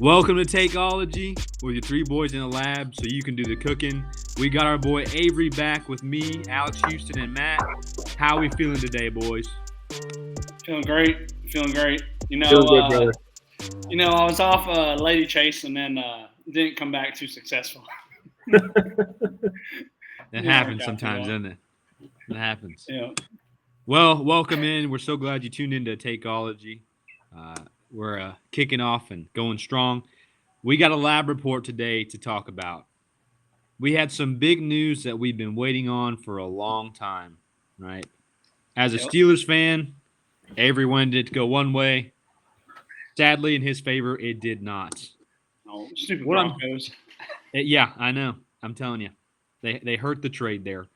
Welcome to Takeology with your three boys in the lab so you can do the cooking. We got our boy Avery back with me, Alex Houston, and Matt. How we feeling today, boys? Feeling great. Feeling great. Feeling good, brother. I was off lady chase and then didn't come back too successful. That happens sometimes, doesn't it? It happens. Yeah. Well, welcome in. We're so glad you tuned into Takeology. We're kicking off and going strong. We got a lab report today to talk about. We had some big news that we've been waiting on for a long time, right? As a Steelers fan, Avery wanted it to go one way. Sadly, in his favor, it did not. Oh, stupid Broncos. Yeah, I know. I'm telling you. They hurt the trade there.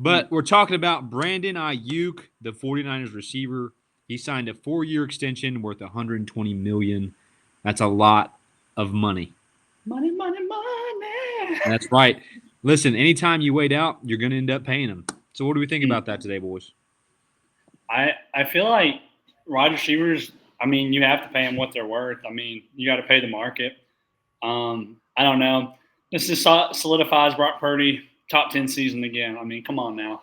But we're talking about Brandon Ayuk, the 49ers receiver. He signed a 4-year extension worth $120 million. That's a lot of money. Money. That's right. Listen, anytime you wait out, you're going to end up paying him. So what do we think about that today, boys? I feel like wide receivers, you have to pay them what they're worth. You got to pay the market. I don't know. This just solidifies Brock Purdy top 10 season again. Come on now.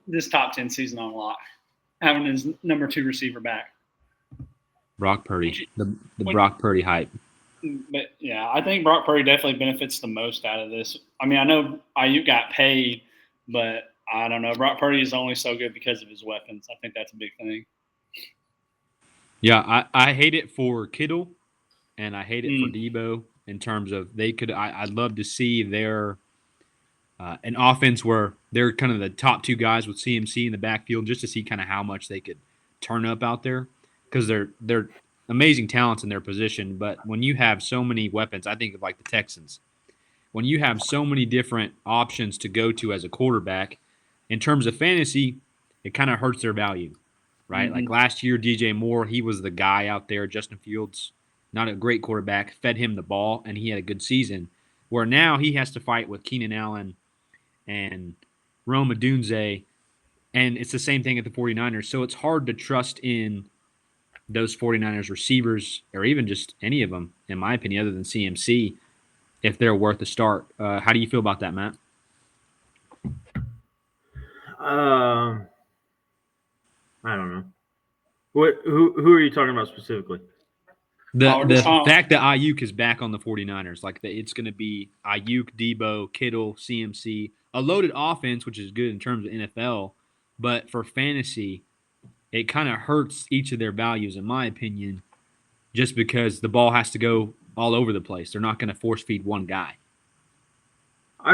This top 10 season on lock. Having his number 2 receiver back. Brock Purdy. The Brock Purdy hype. But, yeah, I think Brock Purdy definitely benefits the most out of this. I know Ayuk got paid, but I don't know. Brock Purdy is only so good because of his weapons. I think that's a big thing. Yeah, I hate it for Kittle, and I hate it for Debo in terms of I'd love to see their an offense where they're kind of the top 2 guys with CMC in the backfield just to see kind of how much they could turn up out there because they're amazing talents in their position. But when you have so many weapons, I think of like the Texans. When you have so many different options to go to as a quarterback, in terms of fantasy, it kind of hurts their value, right? Mm-hmm. Like last year, DJ Moore, he was the guy out there. Justin Fields, not a great quarterback, fed him the ball, and he had a good season. Where now he has to fight with Keenan Allen and Rome Odunze, and it's the same thing at the 49ers. So it's hard to trust in those 49ers receivers or even just any of them, in my opinion, other than CMC, if they're worth a start. How do you feel about that, Matt? I don't know. Who are you talking about specifically? The fact that Ayuk is back on the 49ers, like it's going to be Ayuk, Debo, Kittle, CMC, a loaded offense, which is good in terms of NFL, but for fantasy, it kind of hurts each of their values, in my opinion, just because the ball has to go all over the place. They're not going to force feed one guy. I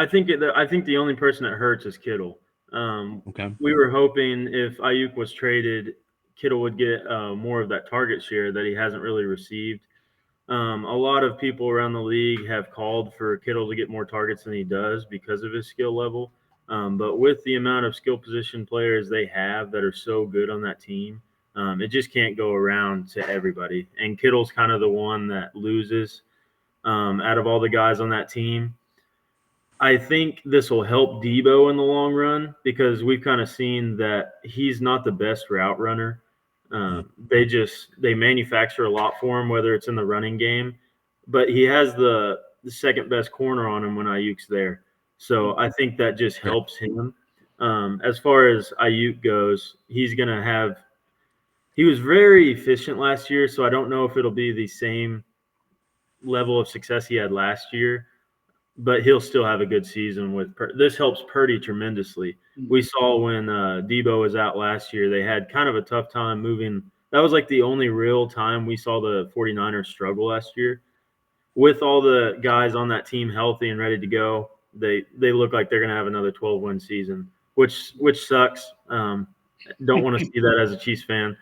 think the only person that hurts is Kittle. Okay. We were hoping if Ayuk was traded, Kittle would get more of that target share that he hasn't really received. A lot of people around the league have called for Kittle to get more targets than he does because of his skill level. But with the amount of skill position players they have that are so good on that team, it just can't go around to everybody. And Kittle's kind of the one that loses out of all the guys on that team. I think this will help Debo in the long run because we've kind of seen that he's not the best route runner. They manufacture a lot for him, whether it's in the running game, but he has the second best corner on him when Ayuk's there. So I think that just helps him. As far as Ayuk goes, he was very efficient last year, so I don't know if it'll be the same level of success he had last year. But he'll still have a good season this helps Purdy tremendously. We saw when Debo was out last year, they had kind of a tough time moving. That was like the only real time we saw the 49ers struggle last year. With all the guys on that team healthy and ready to go, they look like they're going to have another 12-win season, which sucks. Don't want to see that as a Chiefs fan.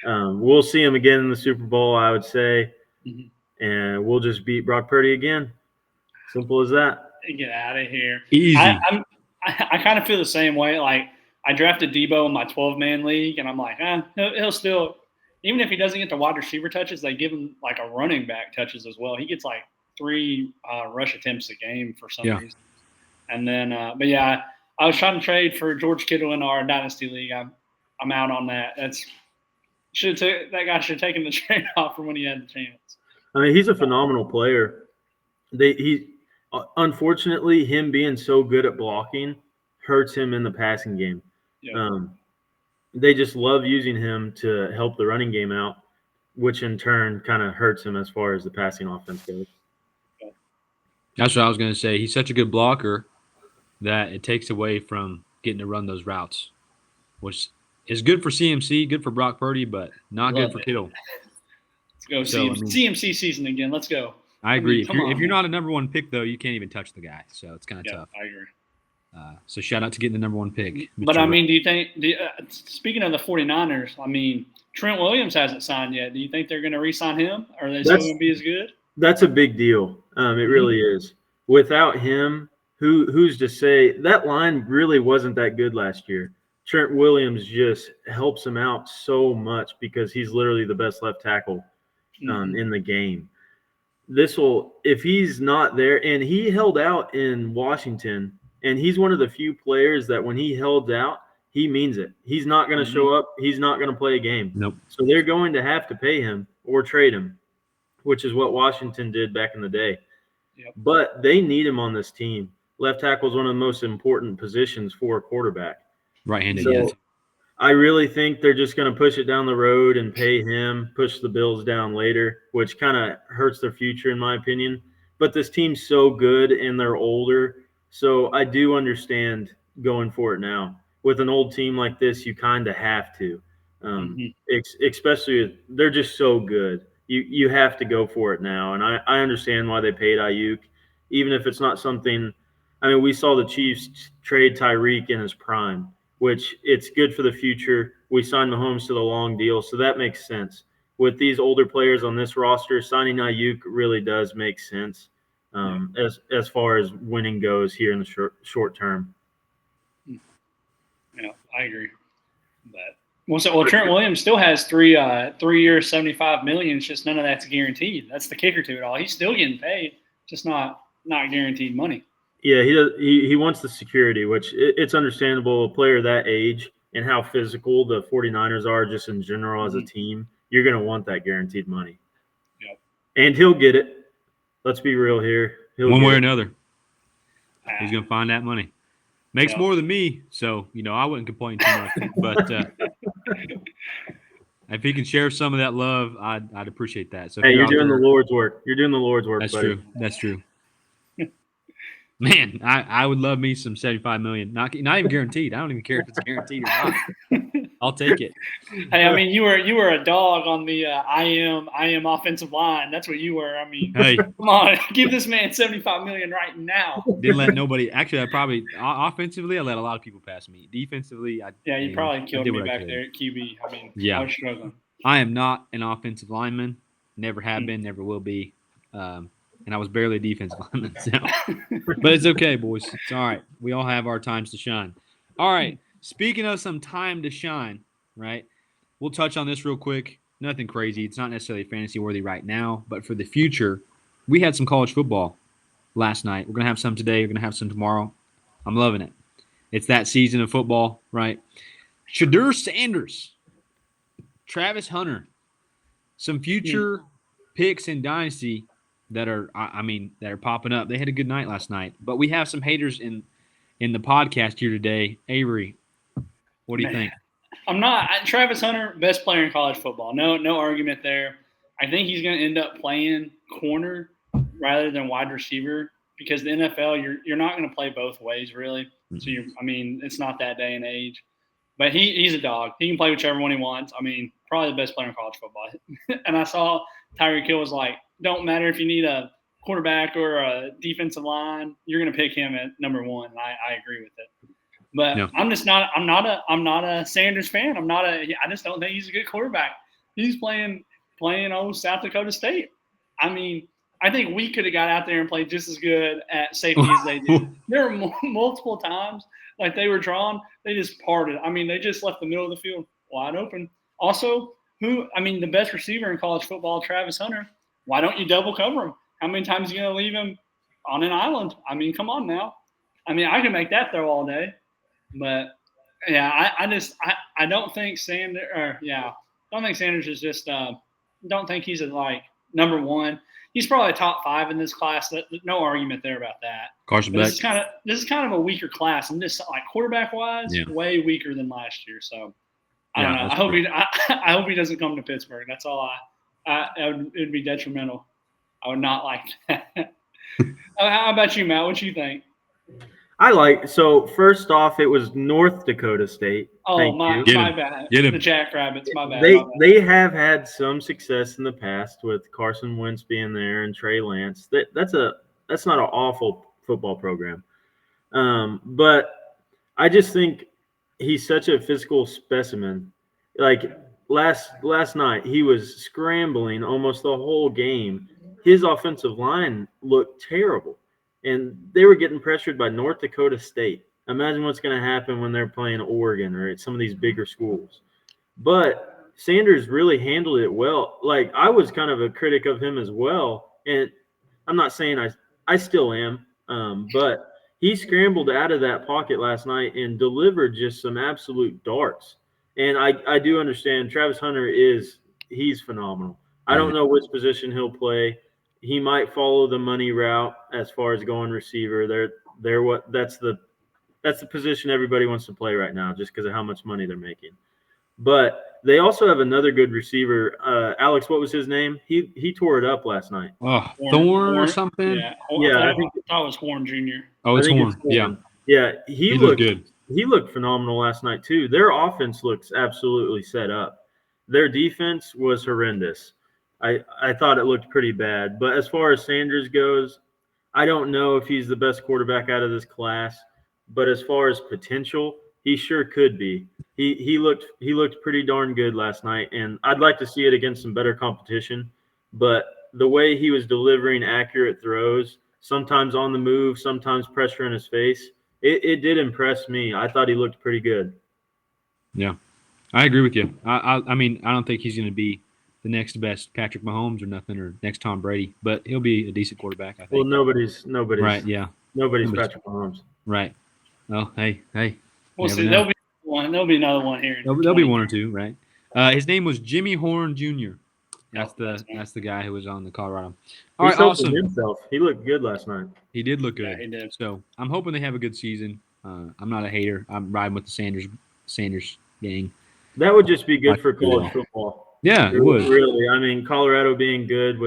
We'll see him again in the Super Bowl, I would say, and we'll just beat Brock Purdy again. Simple as that. Get out of here. Easy. I kind of feel the same way. Like, I drafted Debo in my 12-man league, and I'm like, he'll still, even if he doesn't get the wide receiver touches, they give him like a running back touches as well. He gets like 3 rush attempts a game for some reason. And then, but yeah, I was trying to trade for George Kittle in our Dynasty League. I'm out on that. That guy should have taken the trade offer when he had the chance. I mean, he's a phenomenal player. Unfortunately, him being so good at blocking hurts him in the passing game. Yeah. They just love using him to help the running game out, which in turn kind of hurts him as far as the passing offense goes. That's what I was going to say. He's such a good blocker that it takes away from getting to run those routes, which is good for CMC, good for Brock Purdy, but not good for Kittle. Let's go CMC season again. Let's go. I agree. If you're not a number one pick, though, you can't even touch the guy. So it's kind of tough. I agree. So shout out to getting the number one pick. But, I mean, do you think speaking of the 49ers, I mean, Trent Williams hasn't signed yet. Do you think they're going to re-sign him? Or are they still going to be as good? That's a big deal. It really is. Without him, who's to say? That line really wasn't that good last year. Trent Williams just helps him out so much because he's literally the best left tackle in the game. If he's not there, and he held out in Washington, and he's one of the few players that when he held out, he means it. He's not going to show up. He's not going to play a game. Nope. So they're going to have to pay him or trade him, which is what Washington did back in the day. Yep. But they need him on this team. Left tackle is one of the most important positions for a quarterback. Right-handed, so I really think they're just going to push it down the road and pay him, push the Bills down later, which kind of hurts their future in my opinion. But this team's so good and they're older, so I do understand going for it now. With an old team like this, you kind of have to, especially they're just so good. You have to go for it now, and I understand why they paid Ayuk, even if it's not something. I mean, we saw the Chiefs trade Tyreek in his prime, which it's good for the future. We signed Mahomes to the long deal, so that makes sense. With these older players on this roster, signing Ayuk really does make sense as far as winning goes here in the short term. Yeah, I agree. But Trent Williams still has 3 years, $75 million. It's just none of that's guaranteed. That's the kicker to it all. He's still getting paid, just not guaranteed money. Yeah, he does. He wants the security, which it's understandable. A player that age and how physical the 49ers are just in general as a team, you're going to want that guaranteed money. Yep. And he'll get it. Let's be real here. One way or another. He's going to find that money. Makes more than me, so, I wouldn't complain too much. But if he can share some of that love, I'd appreciate that. So hey, you're doing the Lord's work. You're doing the Lord's work, That's buddy. true. That's true. Man, I would love me some $75 million. Not even guaranteed. I don't even care if it's guaranteed or not. I'll take it. Hey, I mean, you were a dog on the I am offensive line. That's what you were. I mean, hey, come on, give this man $75 million right now. Didn't let nobody. Actually, I probably offensively, I let a lot of people pass me. Defensively, you probably killed me back there at QB. I mean, I was struggling. I am not an offensive lineman. Never have been. Never will be. And I was barely a defensive lineman. So. But it's okay, boys. It's all right. We all have our times to shine. All right. Speaking of some time to shine, right, we'll touch on this real quick. Nothing crazy. It's not necessarily fantasy worthy right now, but for the future, we had some college football last night. We're going to have some today. We're going to have some tomorrow. I'm loving it. It's that season of football, right? Shedeur Sanders, Travis Hunter, some future picks in Dynasty that are popping up. They had a good night last night, but we have some haters in the podcast here today. Avery, what do you think? Travis Hunter, best player in college football. No argument there. I think he's going to end up playing corner rather than wide receiver because the NFL, you're not going to play both ways really. So it's not that day and age. But he's a dog. He can play whichever one he wants. I mean, probably the best player in college football. And I saw Tyreek Hill was like, don't matter if you need a quarterback or a defensive line, you're going to pick him at number one. And I agree with it. But I'm not a Sanders fan. I just don't think he's a good quarterback. He's playing old South Dakota State. I mean, I think we could have got out there and played just as good at safety as they did. There were multiple times like they were drawn, they just parted. I mean, they just left the middle of the field wide open. Also, the best receiver in college football, Travis Hunter. Why don't you double cover him? How many times are you going to leave him on an island? I mean, come on now. I mean, I can make that throw all day. But, I don't think Don't think Sanders is just. Don't think he's like number one. He's probably top 5 in this class. No argument there about that. Carson But Beck. this is kind of a weaker class, and just like quarterback wise, Yeah. way weaker than last year. So I don't know. that's I hope true. I hope he doesn't come to Pittsburgh. That's all. It would be detrimental. I would not like that. How about you, Matt? What you think? So first off, it was North Dakota State. Oh, Thank my you. Get him. bad. Get him. The Jackrabbits. My bad. They have had some success in the past with Carson Wentz being there and Trey Lance. That's not an awful football program. But I just think he's such a physical specimen. Like last night, he was scrambling almost the whole game. His offensive line looked terrible, and they were getting pressured by North Dakota State. Imagine what's going to happen when they're playing Oregon or at some of these bigger schools. But Sanders really handled it well. Like, I was kind of a critic of him as well, and I'm not saying I still am, but he scrambled out of that pocket last night and delivered just some absolute darts. And I do understand Travis Hunter he's phenomenal. I don't know which position he'll play. He might follow the money route as far as going receiver. That's the position everybody wants to play right now, just because of how much money they're making. But they also have another good receiver. Alex, what was his name? He tore it up last night. Oh, Thorne or something? Yeah, I think it was Horn Jr. Oh, it's Horn. Yeah. Yeah, he looked good. He looked phenomenal last night too. Their offense looks absolutely set up. Their defense was horrendous. I thought it looked pretty bad. But as far as Sanders goes, I don't know if he's the best quarterback out of this class. But as far as potential, he sure could be. He looked pretty darn good last night, and I'd like to see it against some better competition. But the way he was delivering accurate throws, sometimes on the move, sometimes pressure in his face, it did impress me. I thought he looked pretty good. Yeah, I agree with you. I mean, I don't think he's going to be the next best Patrick Mahomes or nothing, or next Tom Brady, but he'll be a decent quarterback, I think. Well, nobody's right. Yeah, nobody's Patrick Mahomes. Right. Well, hey. We'll see. There'll be one. There'll be another one here. There'll be one or two, right? His name was Jimmy Horn Jr. That's the guy who was on the Colorado. All right, awesome. Himself. He looked good last night. He did look good. Yeah, he did. So I'm hoping they have a good season. I'm not a hater. I'm riding with the Sanders gang. That would just be good for college football. Yeah, it would. Really. I mean, Colorado being good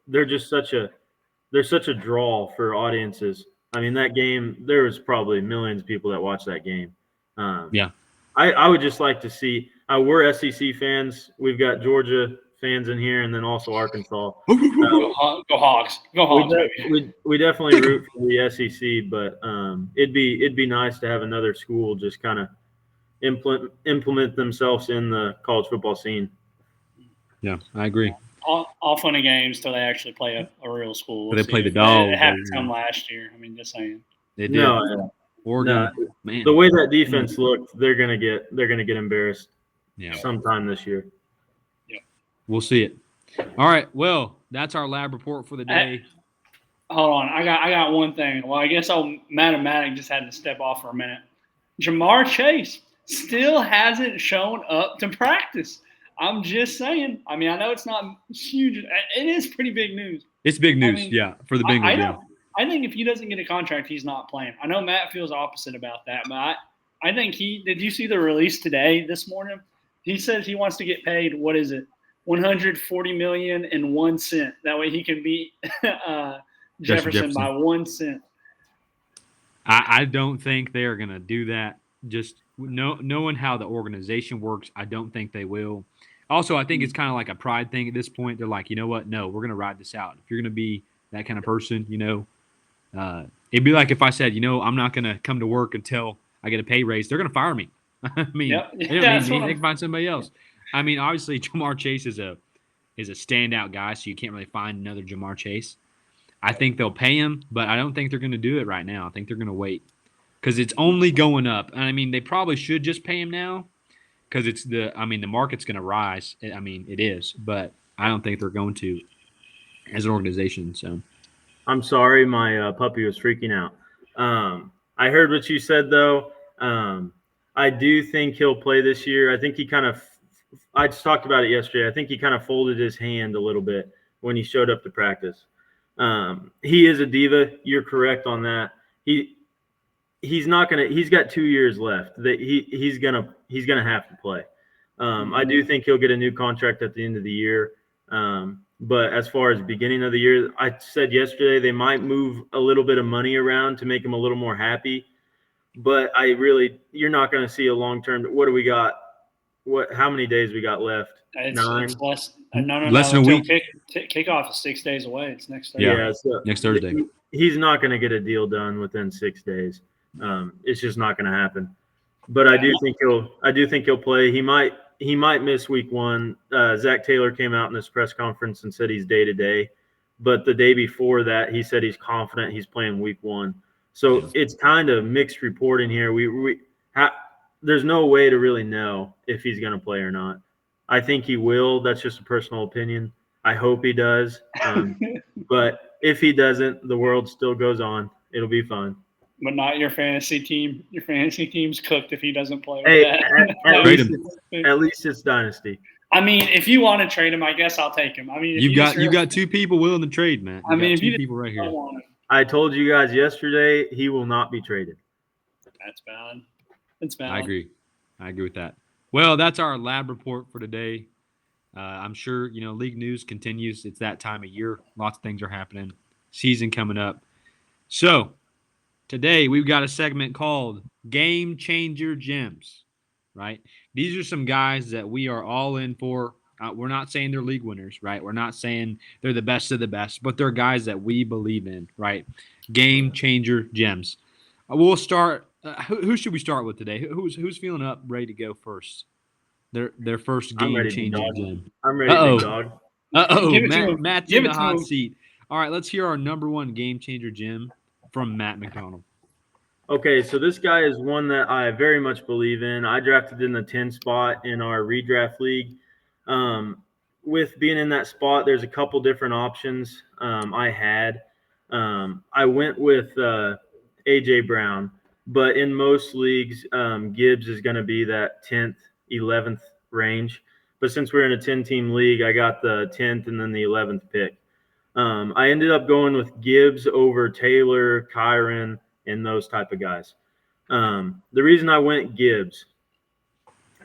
they're such a draw for audiences. I mean, that game, there was probably millions of people that watched that game. Yeah. I would just like to see we're SEC fans. We've got Georgia fans in here, and then also Arkansas. Go Hogs! Go Hogs! We definitely root for the SEC, but it'd be nice to have another school just kind of implement themselves in the college football scene. Yeah, I agree. All fun and games till they actually play a real school. They play the Dogs. It happened to come last year. I mean, just saying. They did. No, Oregon, man. The way that defense looked, they're gonna get embarrassed. Yeah. Sometime this year. Yep. We'll see it. All right. Well, that's our lab report for the day. Hold on. I got one thing. Well, I guess Matt and Maddox just had to step off for a minute. Jamar Chase still hasn't shown up to practice. I'm just saying. I mean, I know it's not huge. It is pretty big news. It's big news, for the Bengals. I think if he doesn't get a contract, he's not playing. I know Matt feels opposite about that, but I think did you see the release this morning? He says he wants to get paid, what is it, $140 million and 1 cent. That way he can beat Jefferson by 1 cent. I don't think they're going to do that. Just knowing how the organization works, I don't think they will. Also, I think it's kind of like a pride thing at this point. They're like, you know what? No, we're going to ride this out. If you're going to be that kind of person, it'd be like if I said, I'm not going to come to work until I get a pay raise. They're going to fire me. I mean, they can find somebody else. I mean, obviously, Jamar Chase is a standout guy, so you can't really find another Jamar Chase. I think they'll pay him, but I don't think they're going to do it right now. I think they're going to wait because it's only going up. And I mean, they probably should just pay him now because the market's going to rise. I mean, it is, but I don't think they're going to as an organization. So, I'm sorry, my puppy was freaking out. I heard what you said though. I do think he'll play this year. I think he kind of I just talked about it yesterday. I think he kind of folded his hand a little bit when he showed up to practice. He is a diva. You're correct on that. He's not gonna. He's got 2 years left. That he's gonna have to play. I do think he'll get a new contract at the end of the year. But as far as beginning of the year, I said yesterday they might move a little bit of money around to make him a little more happy. But you're not going to see a long term. What do we got? How many days we got left? It's less. No. Less than a week. Kickoff is 6 days away. It's next Thursday. Yeah, so next Thursday. He's not going to get a deal done within 6 days. It's just not going to happen. But I do think he'll play. He might miss week 1. Zach Taylor came out in this press conference and said he's day to day, but the day before that he said he's confident he's playing week 1. So it's kind of mixed reporting here. There's no way to really know if he's going to play or not. I think he will. That's just a personal opinion. I hope he does. But if he doesn't, the world still goes on. It'll be fun. But not your fantasy team. Your fantasy team's cooked if he doesn't play. Hey, at least it's dynasty. I mean, if you want to trade him, I guess I'll take him. I mean, you got 2 people willing to trade, man. If 2 people right here. I told you guys yesterday he will not be traded. That's bad. It's bad. I agree with that. Well, that's our lab report for today. I'm sure league news continues. It's that time of year. Lots of things are happening. Season coming up. So today we've got a segment called Game Changer Gems. Right? These are some guys that we are all in for. We're not saying they're league winners, right? We're not saying they're the best of the best, but they're guys that we believe in, right? Game changer gems. We'll start. Who should we start with today? Who's feeling up, ready to go first? Their first game changer gem. I'm ready to dog. Matt's in the hot seat. All right, let's hear our number 1 game changer gem from Matt McDonald. Okay, so this guy is one that I very much believe in. I drafted in the 10 spot in our redraft league. With being in that spot, there's a couple different options I had. I went with A.J. Brown, but in most leagues, Gibbs is going to be that 10th, 11th range. But since we're in a 10-team league, I got the 10th and then the 11th pick. I ended up going with Gibbs over Taylor, Kyron, and those type of guys. The reason I went Gibbs,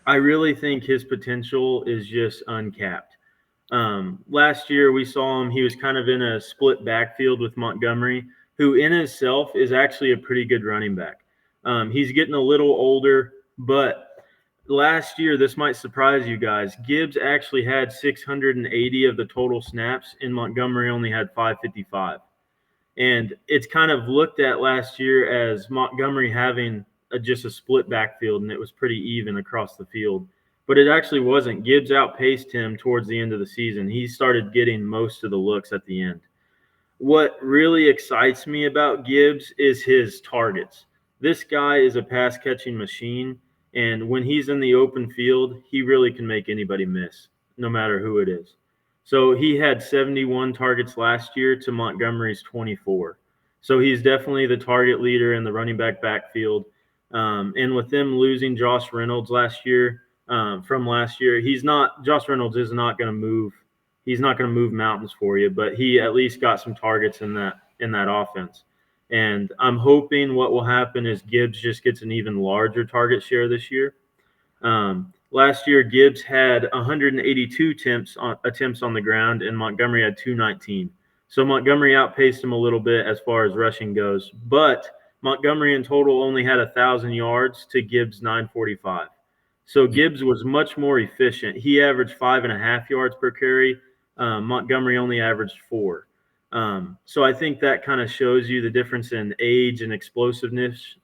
I really think his potential is just uncapped. Last year we saw him, he was kind of in a split backfield with Montgomery, who in itself is actually a pretty good running back. He's getting a little older, but last year, this might surprise you guys, Gibbs actually had 680 of the total snaps, and Montgomery only had 555. And it's kind of looked at last year as Montgomery having just a split backfield, and it was pretty even across the field. But it actually wasn't. Gibbs outpaced him towards the end of the season. He started getting most of the looks at the end. What really excites me about Gibbs is his targets. This guy is a pass-catching machine, and when he's in the open field, he really can make anybody miss, no matter who it is. So he had 71 targets last year to Montgomery's 24. So he's definitely the target leader in the running back backfield. And with them losing Josh Reynolds last year, Josh Reynolds is not going to move. He's not going to move mountains for you, but he at least got some targets in that offense. And I'm hoping what will happen is Gibbs just gets an even larger target share this year. Last year, Gibbs had 182 attempts on the ground, and Montgomery had 219. So Montgomery outpaced him a little bit as far as rushing goes. But Montgomery in total only had 1,000 yards to Gibbs' 945. So Gibbs was much more efficient. He averaged 5.5 yards per carry. Montgomery only averaged 4. So I think that kind of shows you the difference in age and explosiveness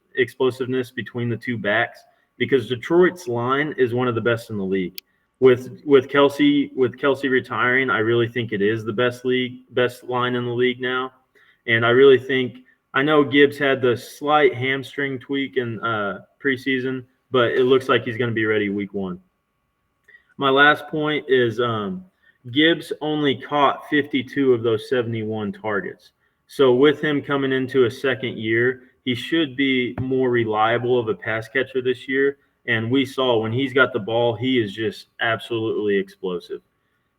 between the two backs, because Detroit's line is one of the best in the league. With Kelsey retiring, I really think it is the best line in the league now. And I know Gibbs had the slight hamstring tweak in preseason, but it looks like he's going to be ready week 1. My last point is Gibbs only caught 52 of those 71 targets. So with him coming into a second year, he should be more reliable of a pass catcher this year. And we saw when he's got the ball, he is just absolutely explosive.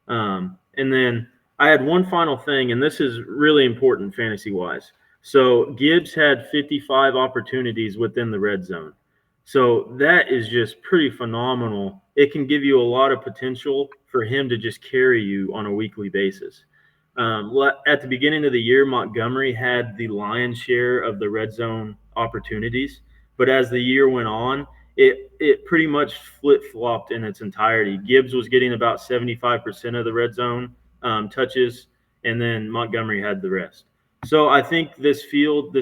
And then I had one final thing, and this is really important fantasy wise. So Gibbs had 55 opportunities within the red zone. So that is just pretty phenomenal. It can give you a lot of potential for him to just carry you on a weekly basis. At the beginning of the year, Montgomery had the lion's share of the red zone opportunities, but as the year went on, it pretty much flip flopped in its entirety. Gibbs was getting about 75% of the red zone touches, and then Montgomery had the rest. So I think this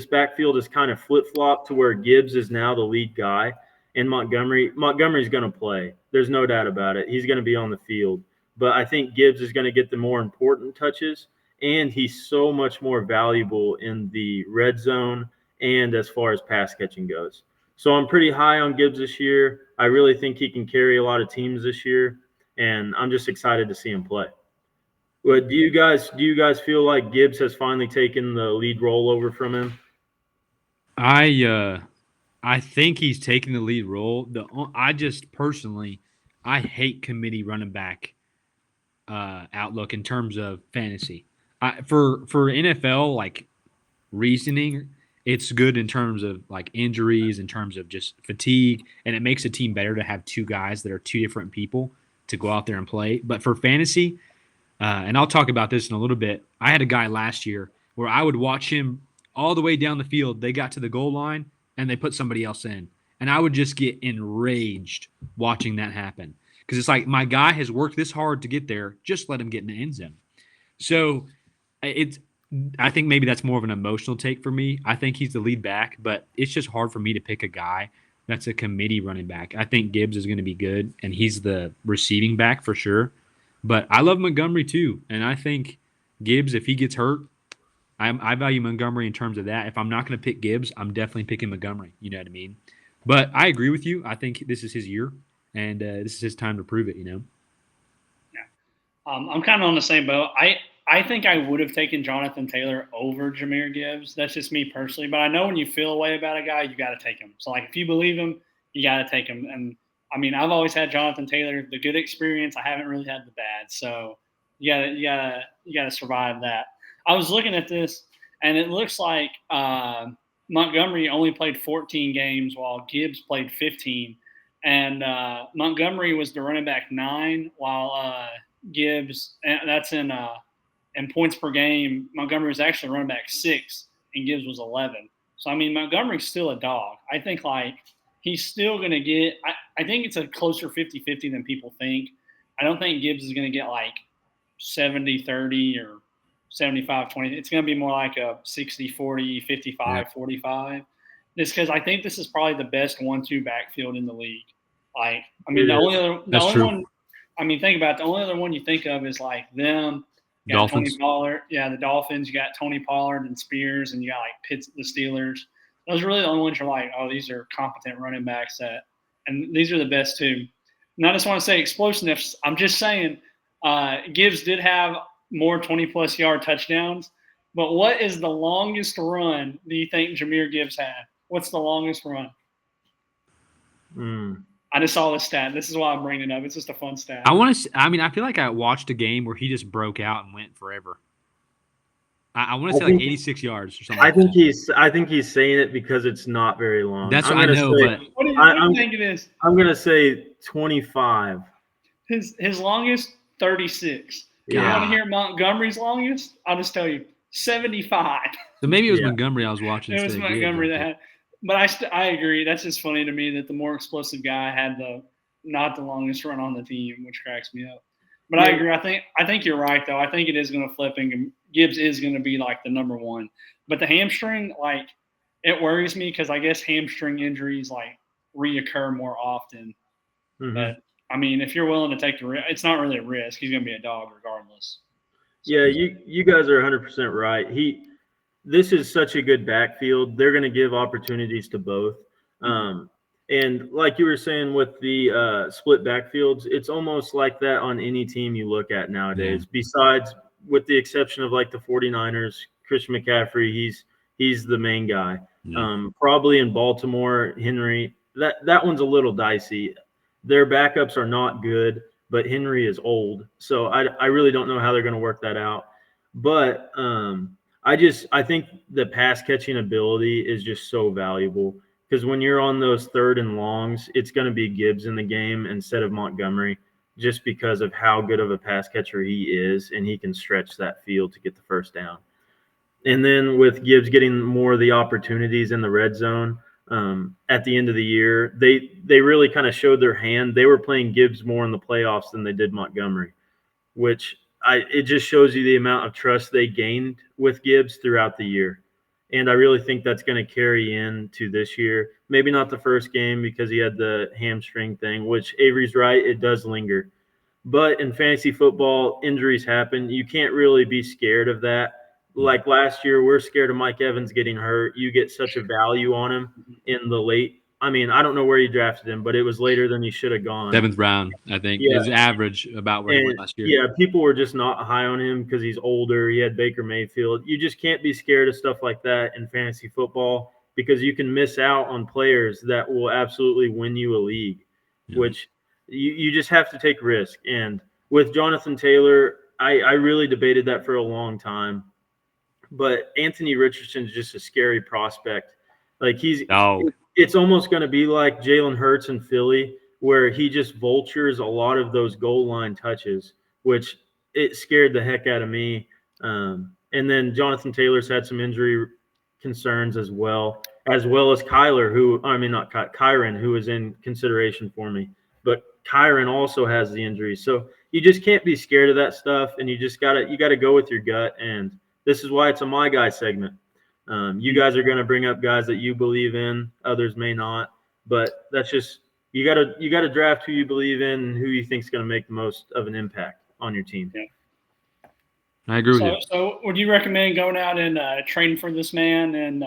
backfield is kind of flip flopped to where Gibbs is now the lead guy, and Montgomery's going to play. There's no doubt about it. He's going to be on the field, but I think Gibbs is going to get the more important touches, and he's so much more valuable in the red zone and as far as pass catching goes. So I'm pretty high on Gibbs this year. I really think he can carry a lot of teams this year, and I'm just excited to see him play. But do you guys feel like Gibbs has finally taken the lead role over from him? I think he's taking the lead role. I just personally, I hate committee running back outlook in terms of fantasy. For NFL like reasoning, it's good in terms of like injuries, in terms of just fatigue, and it makes a team better to have two guys that are two different people to go out there and play. But for fantasy, and I'll talk about this in a little bit. I had a guy last year where I would watch him all the way down the field. They got to the goal line and they put somebody else in. And I would just get enraged watching that happen. Because it's like, my guy has worked this hard to get there. Just let him get in the end zone. So I think maybe that's more of an emotional take for me. I think he's the lead back, but it's just hard for me to pick a guy that's a committee running back. I think Gibbs is going to be good, and he's the receiving back for sure. But I love Montgomery too, and I think Gibbs, if he gets hurt, I value Montgomery in terms of that. If I'm not going to pick Gibbs, I'm definitely picking Montgomery. You know what I mean? But I agree with you. I think this is his year, and this is his time to prove it. You know? Yeah, I'm kind of on the same boat. I think I would have taken Jonathan Taylor over Jahmyr Gibbs. That's just me personally. But I know when you feel a way about a guy, you got to take him. So like if you believe him, you got to take him. And I mean, I've always had Jonathan Taylor, the good experience. I haven't really had the bad. So you gotta survive that. I was looking at this, and it looks like Montgomery only played 14 games while Gibbs played 15, and Montgomery was the running back 9, while Gibbs, that's in points per game. Montgomery was actually running back 6, and Gibbs was 11. So I mean, Montgomery's still a dog. I think like he's still going to get I think it's a closer 50-50 than people think. I don't think Gibbs is going to get like 70-30 or 75-20. It's going to be more like a 60-40, 55-45. Just because I think this is probably the best 1-2 backfield in the league. Like, I mean, the only one, I mean, think about it, the only other one you think of is like them. You got Dolphins. Tony Pollard. Yeah, the Dolphins. You got Tony Pollard and Spears, and you got like the Steelers. Those are really the only ones you're like, oh, these are competent running backs and these are the best too. And I just want to say explosiveness. I'm just saying Gibbs did have more 20-plus yard touchdowns, but what is the longest run do you think Jahmyr Gibbs had? What's the longest run? I just saw this stat. This is why I'm bringing it up. It's just a fun stat. I feel like I watched a game where he just broke out and went forever. I want to say like 86 yards or something. I think he's saying it because it's not very long. That's what I know. But what do you think it is? I'm gonna say 25. His longest 36. Yeah. You want to hear Montgomery's longest? I'll just tell you 75. So maybe it was Montgomery I was watching. It was Montgomery that had. But I agree. That's just funny to me that the more explosive guy had not the longest run on the team, which cracks me up. But I agree. I think you're right though. I think it is going to flip, and Gibbs is going to be like the number one. But the hamstring, like, it worries me because I guess hamstring injuries like reoccur more often. Mm-hmm. But I mean, if you're willing to take the risk, it's not really a risk. He's going to be a dog regardless. So, yeah, you guys are 100% right. This is such a good backfield. They're going to give opportunities to both. And like you were saying with the split backfields, it's almost like that on any team you look at nowadays. Besides, with the exception of like the 49ers, Christian McCaffrey, he's the main guy. Probably in Baltimore, Henry, that one's a little dicey. Their backups are not good, but Henry is old, so I really don't know how they're going to work that out. But I think the pass catching ability is just so valuable because when you're on those third and longs, it's going to be Gibbs in the game instead of Montgomery, just because of how good of a pass catcher he is, and he can stretch that field to get the first down. And then with Gibbs getting more of the opportunities in the red zone at the end of the year, they really kind of showed their hand. They were playing Gibbs more in the playoffs than they did Montgomery, which it just shows you the amount of trust they gained with Gibbs throughout the year. And I really think that's going to carry into this year. Maybe not the first game because he had the hamstring thing, which Avery's right, it does linger. But in fantasy football, injuries happen. You can't really be scared of that. Like last year, we're scared of Mike Evans getting hurt. You get such a value on him in the late. I mean, I don't know where you drafted him, but it was later than he should have gone. Seventh round, I think. Yeah. His average about where he went last year. Yeah, people were just not high on him because he's older. He had Baker Mayfield. You just can't be scared of stuff like that in fantasy football because you can miss out on players that will absolutely win you a league, which you just have to take risk. And with Jonathan Taylor, I really debated that for a long time. But Anthony Richardson is just a scary prospect. Like it's almost going to be like Jalen Hurts in Philly, where he just vultures a lot of those goal line touches, which it scared the heck out of me. And then Jonathan Taylor's had some injury concerns as well as Kyron, who is in consideration for me. But Kyron also has the injury. So you just can't be scared of that stuff, and you gotta go with your gut. And this is why it's a My Guy segment. You guys are going to bring up guys that you believe in, others may not, but that's just you got to draft who you believe in and who you think is going to make the most of an impact on your team. Yeah. I agree with you. So would you recommend going out and trading for this man in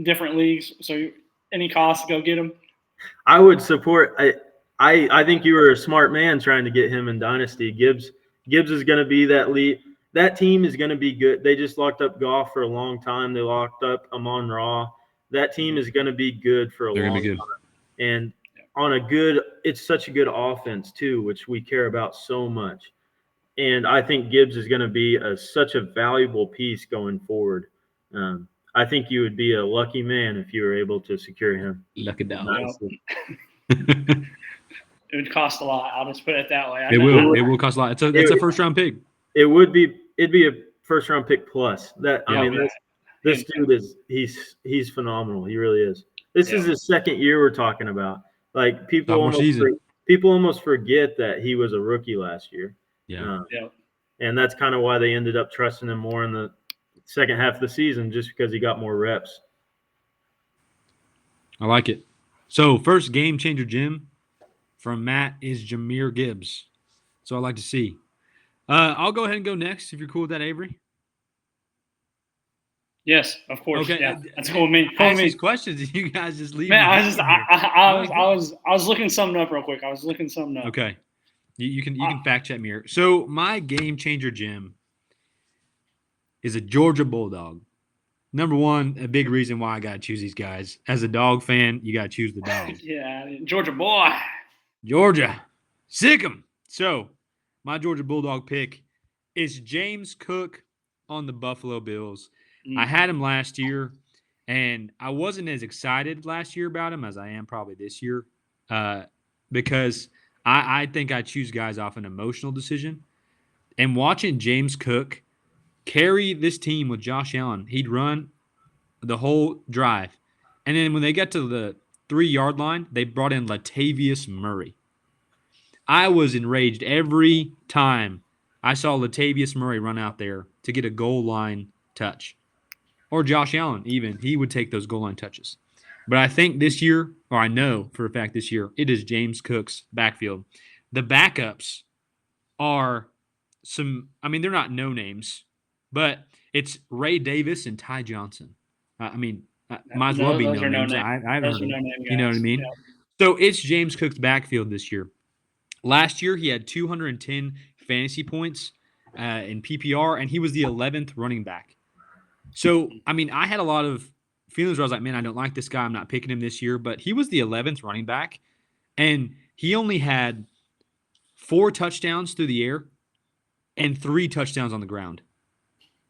different leagues? So any cost to go get him? I would support. I think you were a smart man trying to get him in Dynasty. Gibbs is going to be that lead. That team is going to be good. They just locked up Goff for a long time. They locked up Amon-Ra. That team is going to be good for a long time. And it's such a good offense too, which we care about so much. And I think Gibbs is going to be such a valuable piece going forward. I think you would be a lucky man if you were able to secure him. Lucky dog. It would cost a lot. I'll just put it that way. It will cost a lot. It's a first round pick. It'd be a first round pick plus. This dude he's phenomenal. He really is. This is his second year we're talking about. Like people almost forget that he was a rookie last year. Yeah. And that's kind of why they ended up trusting him more in the second half of the season, just because he got more reps. I like it. So first game changer, Jim, from Matt is Jahmyr Gibbs. So I'd like to see. I'll go ahead and go next if you're cool with that, Avery. Yes, of course. Okay. Yeah, that's cool with me. Ask these questions, you guys just leave. Man, I was looking something up real quick. Okay, you can fact check me here. So my game changer, Jim, is a Georgia Bulldog. Number one, a big reason why I gotta choose these guys. As a dog fan, you gotta choose the dogs. Yeah, Georgia boy. Georgia, sick 'em. So my Georgia Bulldog pick is James Cook on the Buffalo Bills. I had him last year, and I wasn't as excited last year about him as I am probably this year because I think I choose guys off an emotional decision. And watching James Cook carry this team with Josh Allen, he'd run the whole drive. And then when they got to the 3-yard line, they brought in Latavius Murray. I was enraged every time I saw Latavius Murray run out there to get a goal line touch. Or Josh Allen, even. He would take those goal line touches. But I think this year, or I know for a fact this year, it is James Cook's backfield. The backups are they're not no names, but it's Ray Davis and Ty Johnson. Might as well be no names. I haven't heard them. You know what I mean? Yeah. So it's James Cook's backfield this year. Last year, he had 210 fantasy points in PPR, and he was the 11th running back. So, I had a lot of feelings where I was like, man, I don't like this guy. I'm not picking him this year. But he was the 11th running back, and he only had 4 touchdowns through the air and 3 touchdowns on the ground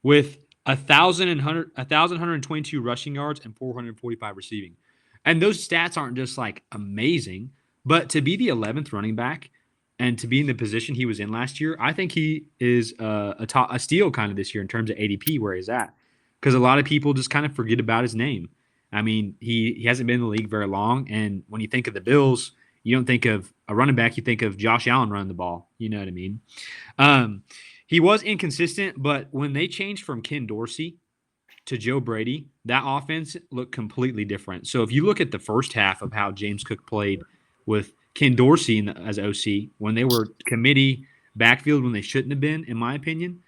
with 1,122 rushing yards and 445 receiving. And those stats aren't just like amazing, but to be the 11th running back and to be in the position he was in last year, I think he is a steal kind of this year in terms of ADP where he's at. Because a lot of people just kind of forget about his name. I mean, he hasn't been in the league very long, and when you think of the Bills, you don't think of a running back, you think of Josh Allen running the ball. You know what I mean? Um, he was inconsistent, but when they changed from Ken Dorsey to Joe Brady, that offense looked completely different. So if you look at the first half of how James Cook played with Ken Dorsey as OC, when they were committee backfield when they shouldn't have been, in my opinion,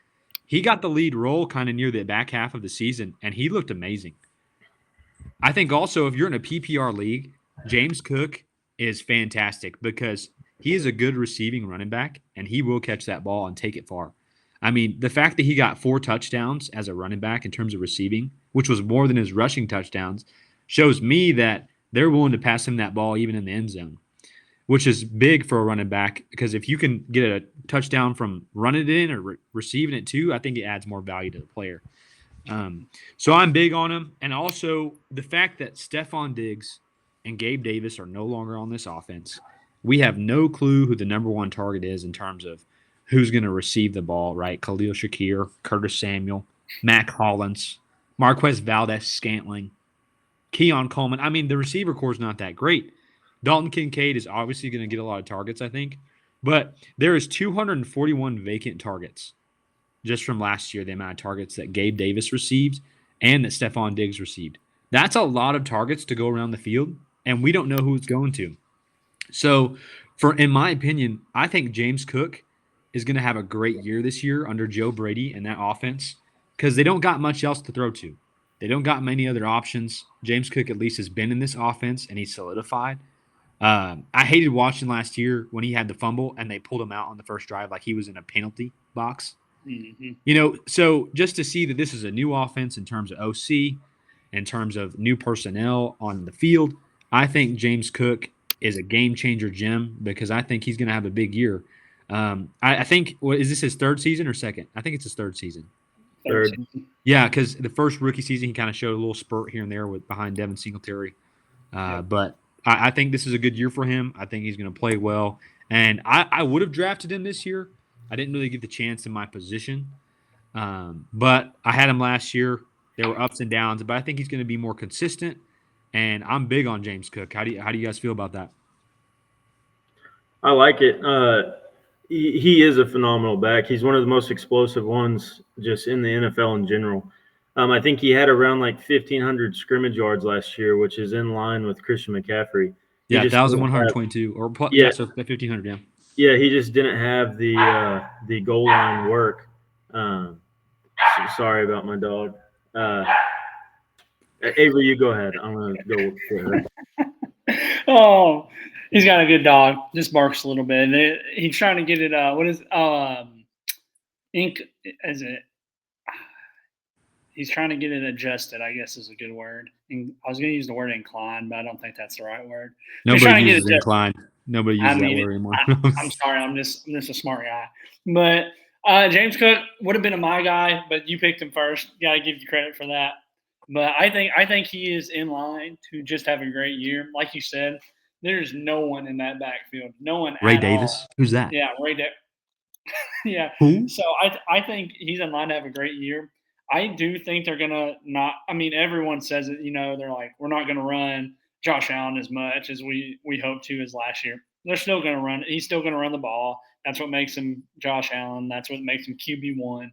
he got the lead role kind of near the back half of the season, and he looked amazing. I think also if you're in a PPR league, James Cook is fantastic because he is a good receiving running back, and he will catch that ball and take it far. I mean, the fact that he got 4 touchdowns as a running back in terms of receiving, which was more than his rushing touchdowns, shows me that they're willing to pass him that ball even in the end zone, which is big for a running back because if you can get a touchdown from running it in or receiving it too, I think it adds more value to the player. So I'm big on him. And also the fact that Stephon Diggs and Gabe Davis are no longer on this offense. We have no clue who the number one target is in terms of who's going to receive the ball, right? Khalil Shakir, Curtis Samuel, Mac Hollins, Marquez Valdez-Scantling, Keon Coleman. I mean, the receiver core is not that great. Dalton Kincaid is obviously going to get a lot of targets, I think. But there is 241 vacant targets just from last year, the amount of targets that Gabe Davis received and that Stephon Diggs received. That's a lot of targets to go around the field, and we don't know who it's going to. So, in my opinion, I think James Cook is going to have a great year this year under Joe Brady and that offense because they don't got much else to throw to. They don't got many other options. James Cook at least has been in this offense and he's solidified. I hated watching last year when he had the fumble and they pulled him out on the first drive like he was in a penalty box. Mm-hmm. So just to see that this is a new offense in terms of OC, in terms of new personnel on the field, I think James Cook is a game changer, Jim, because I think he's going to have a big year. I think, is this his third season or second? I think it's his third season. Third. Yeah, because the first rookie season he kind of showed a little spurt here and there behind Devin Singletary. But I think this is a good year for him. I think he's going to play well. And I would have drafted him this year. I didn't really get the chance in my position. But I had him last year. There were ups and downs, but I think he's going to be more consistent. And I'm big on James Cook. How do you guys feel about that? I like it. He is a phenomenal back. He's one of the most explosive ones just in the NFL in general. I think he had around like 1,500 scrimmage yards last year, which is in line with Christian McCaffrey. Yeah, 1,122 or so 1,500. Yeah. Yeah, he just didn't have the goal line work. Sorry about my dog. Avery, you go ahead. I'm gonna go for her. Oh, he's got a good dog. Just barks a little bit. He's trying to get it. What is ink? Is it? He's trying to get it adjusted, I guess is a good word. And I was going to use the word inclined, but I don't think that's the right word. Nobody uses inclined. Nobody uses that word anymore. I'm sorry. I'm just a smart guy. But James Cook would have been my guy, but you picked him first. Got to give you credit for that. But I think he is in line to just have a great year. Like you said, there's no one in that backfield. No one Ray at Davis? all. Who's that? Yeah, Ray Davis. Yeah. Who? So I think he's in line to have a great year. I do think they're going to not – I mean, everyone says it. They're like, we're not going to run Josh Allen as much as we hope to as last year. They're still going to run – he's still going to run the ball. That's what makes him Josh Allen. That's what makes him QB1,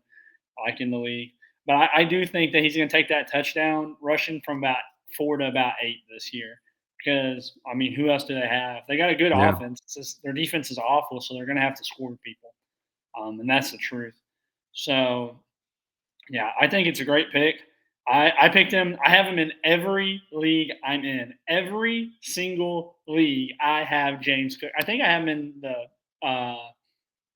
like in the league. But I do think that he's going to take that touchdown rushing from about 4 to about 8 this year because, I mean, who else do they have? They got a good offense. Their defense is awful, so they're going to have to score people, and that's the truth. So – yeah, I think it's a great pick. I picked him. I have him in every league I'm in. Every single league, I have James Cook. I think I have him in the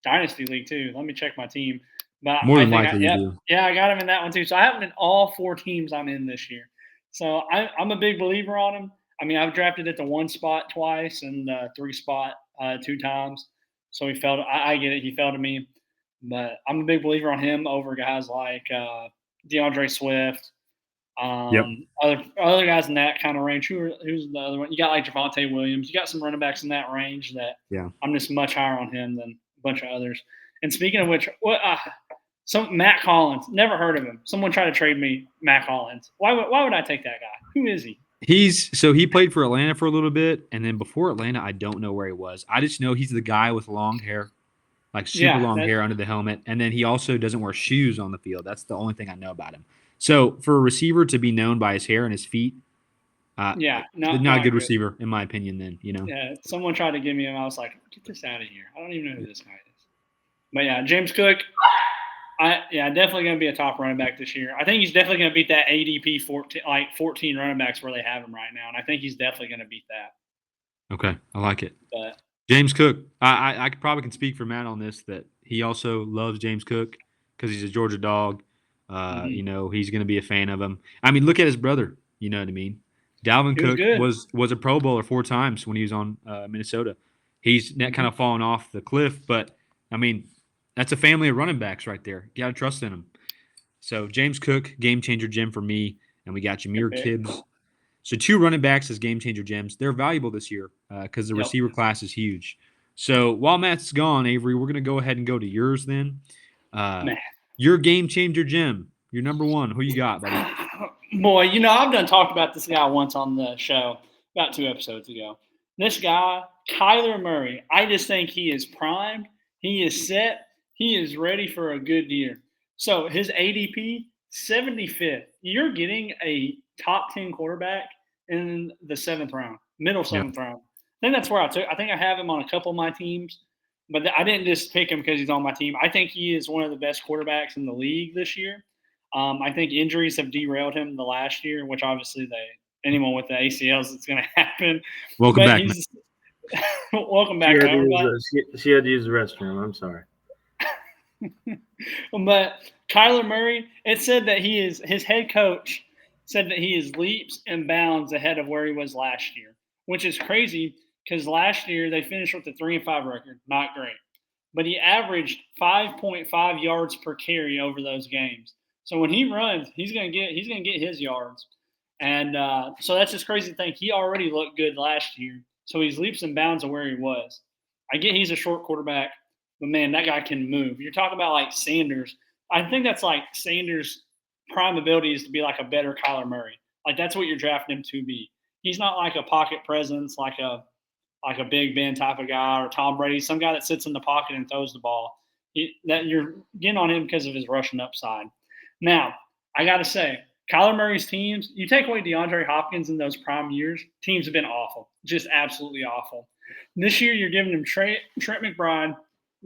Dynasty League too. Let me check my team. But More than likely you do. Yeah, I got him in that one too. So I have him in all 4 teams I'm in this year. So I'm a big believer on him. I mean, I've drafted at the 1 spot twice and 3 spot 2 times. So he fell. I get it. He fell to me, but I'm a big believer on him over guys like DeAndre Swift. Yep. Other guys in that kind of range. Who's the other one? You got like Javonte Williams. You got some running backs in that range that Yeah. I'm just much higher on him than a bunch of others. And speaking of which, some Matt Collins. Never heard of him. Someone tried to trade me Matt Collins. Why would I take that guy? Who is he? He played for Atlanta for a little bit, and then before Atlanta, I don't know where he was. I just know he's the guy with long hair, like super long hair under the helmet, and then he also doesn't wear shoes on the field. That's the only thing I know about him. So for a receiver to be known by his hair and his feet, not a good receiver in my opinion. Then Yeah, someone tried to give me him. I was like, get this out of here. I don't even know who this guy is. But yeah, James Cook. Definitely going to be a top running back this year. I think he's definitely going to beat that ADP 14 running backs where they have him right now, and I think he's definitely going to beat that. Okay, I like it. But James Cook, I probably can speak for Matt on this that he also loves James Cook because he's a Georgia dog. He's going to be a fan of him. I mean, look at his brother. You know what I mean? Dalvin Cook was a Pro Bowler 4 times when he was on Minnesota. He's kind of fallen off the cliff, but I mean, that's a family of running backs right there. You got to trust in them. So James Cook, game changer gem for me, and we got Jahmyr Gibbs. So 2 running backs as game changer gems. They're valuable this year because the receiver class is huge. So while Matt's gone, Avery, we're going to go ahead and go to yours then. Your game changer gem, your number 1. Who you got, buddy? Boy, I've done talked about this guy once on the show about 2 episodes ago. This guy, Kyler Murray, I just think he is primed. He is set. He is ready for a good year. So his ADP, 75th. You're getting a top 10 quarterback in the 7th round, middle 7th round. I think that's where I think I have him on a couple of my teams, but I didn't just pick him because he's on my team. I think he is one of the best quarterbacks in the league this year. I think injuries have derailed him the last year, which obviously anyone with the ACLs, it's going to happen. Welcome back. Welcome back. She had to use the restroom. I'm sorry. But Kyler Murray, it said that his head coach said that he is leaps and bounds ahead of where he was last year, which is crazy because last year they finished with a 3-5 record, not great. But he averaged 5.5 yards per carry over those games. So when he runs, he's gonna get his yards, and so that's just crazy to think. He already looked good last year, so he's leaps and bounds of where he was. I get he's a short quarterback. But, man, that guy can move. You're talking about, like, Sanders. I think that's, like, Sanders' prime ability is to be, like, a better Kyler Murray. Like, that's what you're drafting him to be. He's not like a pocket presence, like a Big Ben type of guy or Tom Brady, some guy that sits in the pocket and throws the ball. That you're getting on him because of his rushing upside. Now, I got to say, Kyler Murray's teams, you take away DeAndre Hopkins in those prime years, teams have been awful, just absolutely awful. This year you're giving him Trent McBride,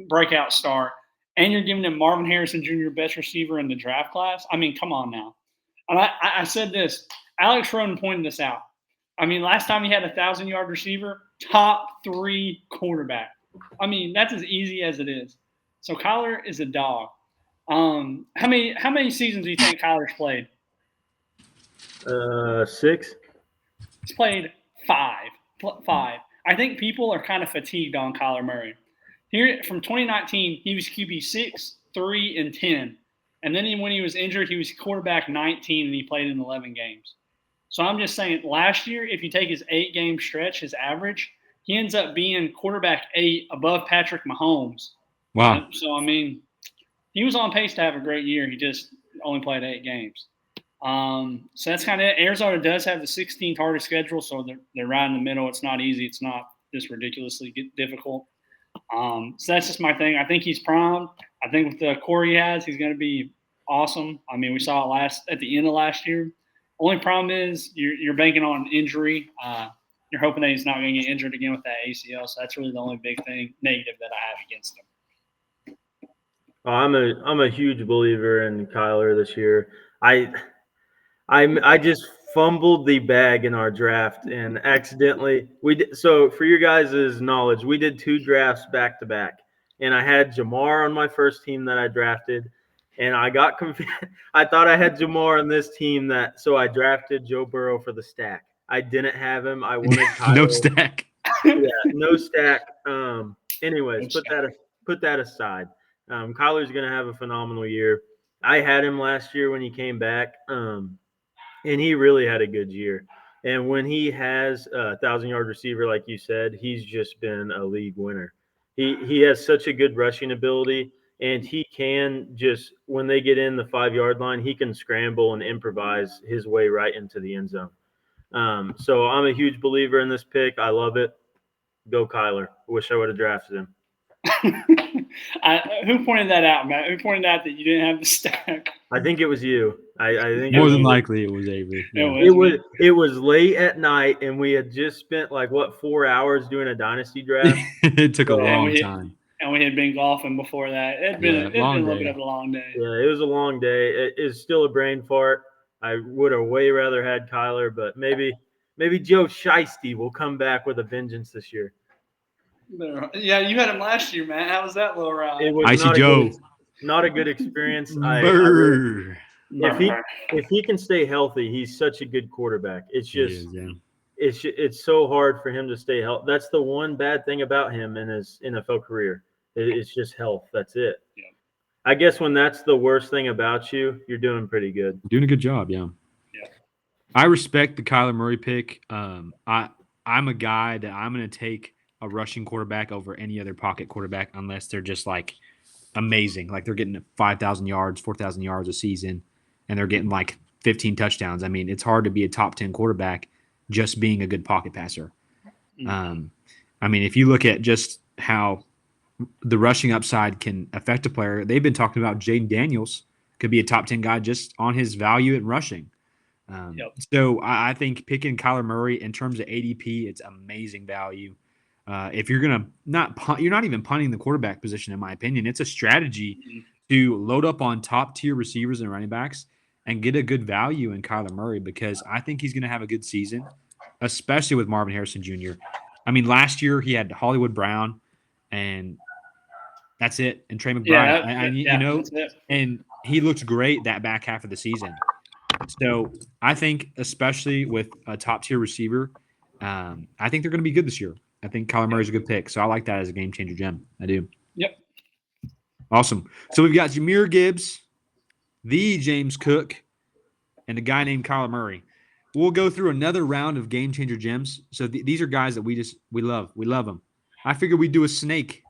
breakout star, and you're giving him Marvin Harrison Jr., best receiver in the draft class. I mean, come on now. And I said this. Alex Roden pointed this out. I mean, last time he had a 1,000-yard receiver, top 3 quarterback. I mean, that's as easy as it is. So Kyler is a dog. How many seasons do you think Kyler's played? 6. He's played 5. I think people are kind of fatigued on Kyler Murray. Here from 2019, he was QB 6, 3, and 10. And then when he was injured, he was quarterback 19, and he played in 11 games. So I'm just saying, last year, if you take his 8-game stretch, his average, he ends up being quarterback 8 above Patrick Mahomes. Wow. So, I mean, he was on pace to have a great year. He just only played 8 games. So that's kind of it. Arizona does have the 16-target schedule, so they're right in the middle. It's not easy. It's not just ridiculously difficult. So that's just my thing. I think he's primed. I think with the core he has, he's going to be awesome. I mean, we saw it at the end of last year. Only problem is you're banking on injury. You're hoping that he's not going to get injured again with that ACL. So that's really the only big thing negative that I have against him. I'm a huge believer in Kyler this year. I just fumbled the bag in our draft and accidentally so for your guys' knowledge, we did 2 drafts back to back, and I had Jamar on my first team that I drafted. And I got confused. I thought I had Jamar on this team, so I drafted Joe Burrow for the stack. I didn't have him. I wanted No Kyler. stack. Yeah, no stack. Anyways, put that aside. Kyler's gonna have a phenomenal year. I had him last year when he came back, and he really had a good year. And when he has a 1,000-yard receiver, like you said, he's just been a league winner. He has such a good rushing ability, and he can just, when they get in the 5-yard line, he can scramble and improvise his way right into the end zone. So I'm a huge believer in this pick. I love it. Go Kyler. Wish I would have drafted him. Who pointed that out, Matt? Who pointed out that you didn't have the stack? I think it was you. I think More it than was, likely it was Avery. Yeah. it was late at night, and we had just spent 4 hours doing a dynasty draft. It took a So- long time. And we had been golfing before that. It'd been a little bit of a long day. Yeah, it was a long day. It's still a brain fart. I would have way rather had Kyler, but maybe Joe Shiesty will come back with a vengeance this year. Yeah, you had him last year, man. How was that little ride? It was Icy Joe. not a good experience. If he can stay healthy, he's such a good quarterback. It's just it's so hard for him to stay healthy. That's the one bad thing about him in his NFL career. It's just health. That's it. Yeah. I guess when that's the worst thing about you, you're doing pretty good. Doing a good job, yeah. Yeah. I respect the Kyler Murray pick. I'm a guy that I'm going to take a rushing quarterback over any other pocket quarterback unless they're just amazing. Like they're getting 5,000 yards, 4,000 yards a season, and they're getting 15 touchdowns. I mean, it's hard to be a top 10 quarterback just being a good pocket passer. I mean, if you look at just how the rushing upside can affect a player, they've been talking about Jaden Daniels could be a top 10 guy just on his value in rushing. So I think picking Kyler Murray in terms of ADP, it's amazing value. If you're going to you're not even punting the quarterback position, in my opinion. It's a strategy to load up on top tier receivers and running backs and get a good value in Kyler Murray because I think he's going to have a good season, especially with Marvin Harrison Jr. I mean, last year he had Hollywood Brown and that's it. And Trey McBride, and he looked great that back half of the season. So I think, especially with a top tier receiver, I think they're going to be good this year. I think Kyler Murray's a good pick. So I like that as a game changer gem. I do. Yep. Awesome. So we've got Jahmyr Gibbs, the James Cook, and a guy named Kyler Murray. We'll go through another round of game changer gems. So these are guys that we love. We love them. I figured we'd do a snake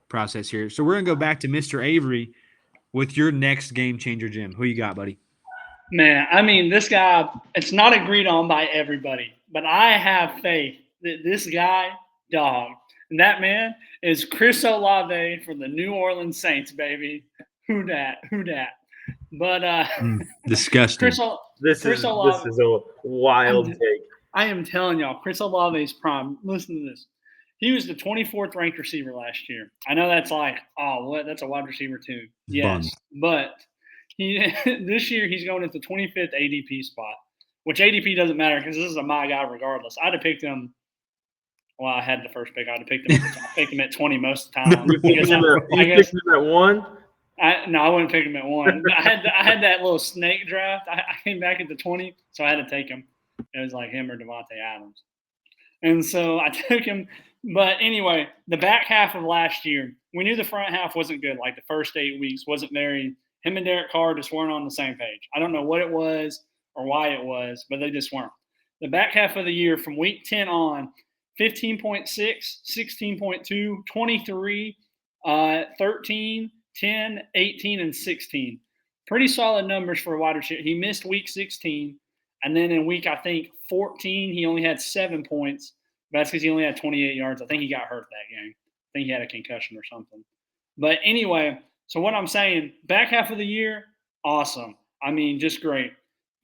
process here. So we're going to go back to Mr. Avery with your next game changer gem. Who you got, buddy? Man, I mean, this guy, it's not agreed on by everybody, but I have faith that this guy, dog, and that man is Chris Olave for the New Orleans Saints, baby. Who dat? But disgusting. This is a wild take. I am telling y'all, Chris Olave's prime. Listen to this. He was the 24th ranked receiver last year. I know that's that's a wide receiver too. Yes, but this year he's going at the 25th ADP spot, which ADP doesn't matter because this is my guy regardless. I'd have picked him. Well, I had the first pick. I'd have picked him at 20 most of the time. You picked him at 1? No, I wouldn't pick him at 1. I had that little snake draft. I came back at the 20, so I had to take him. It was like him or Devontae Adams. And so I took him. But anyway, the back half of last year, we knew the front half wasn't good. Like the first 8 weeks wasn't very – him and Derek Carr just weren't on the same page. I don't know what it was or why it was, but they just weren't. The back half of the year from week 10 on, 15.6, 16.2, 23, 13, 10, 18, and 16. Pretty solid numbers for a wide receiver. He missed week 16, and then in week, I think, 14, he only had 7 points. That's because he only had 28 yards. I think he got hurt that game. I think he had a concussion or something. But anyway, so what I'm saying, back half of the year, awesome. I mean, just great.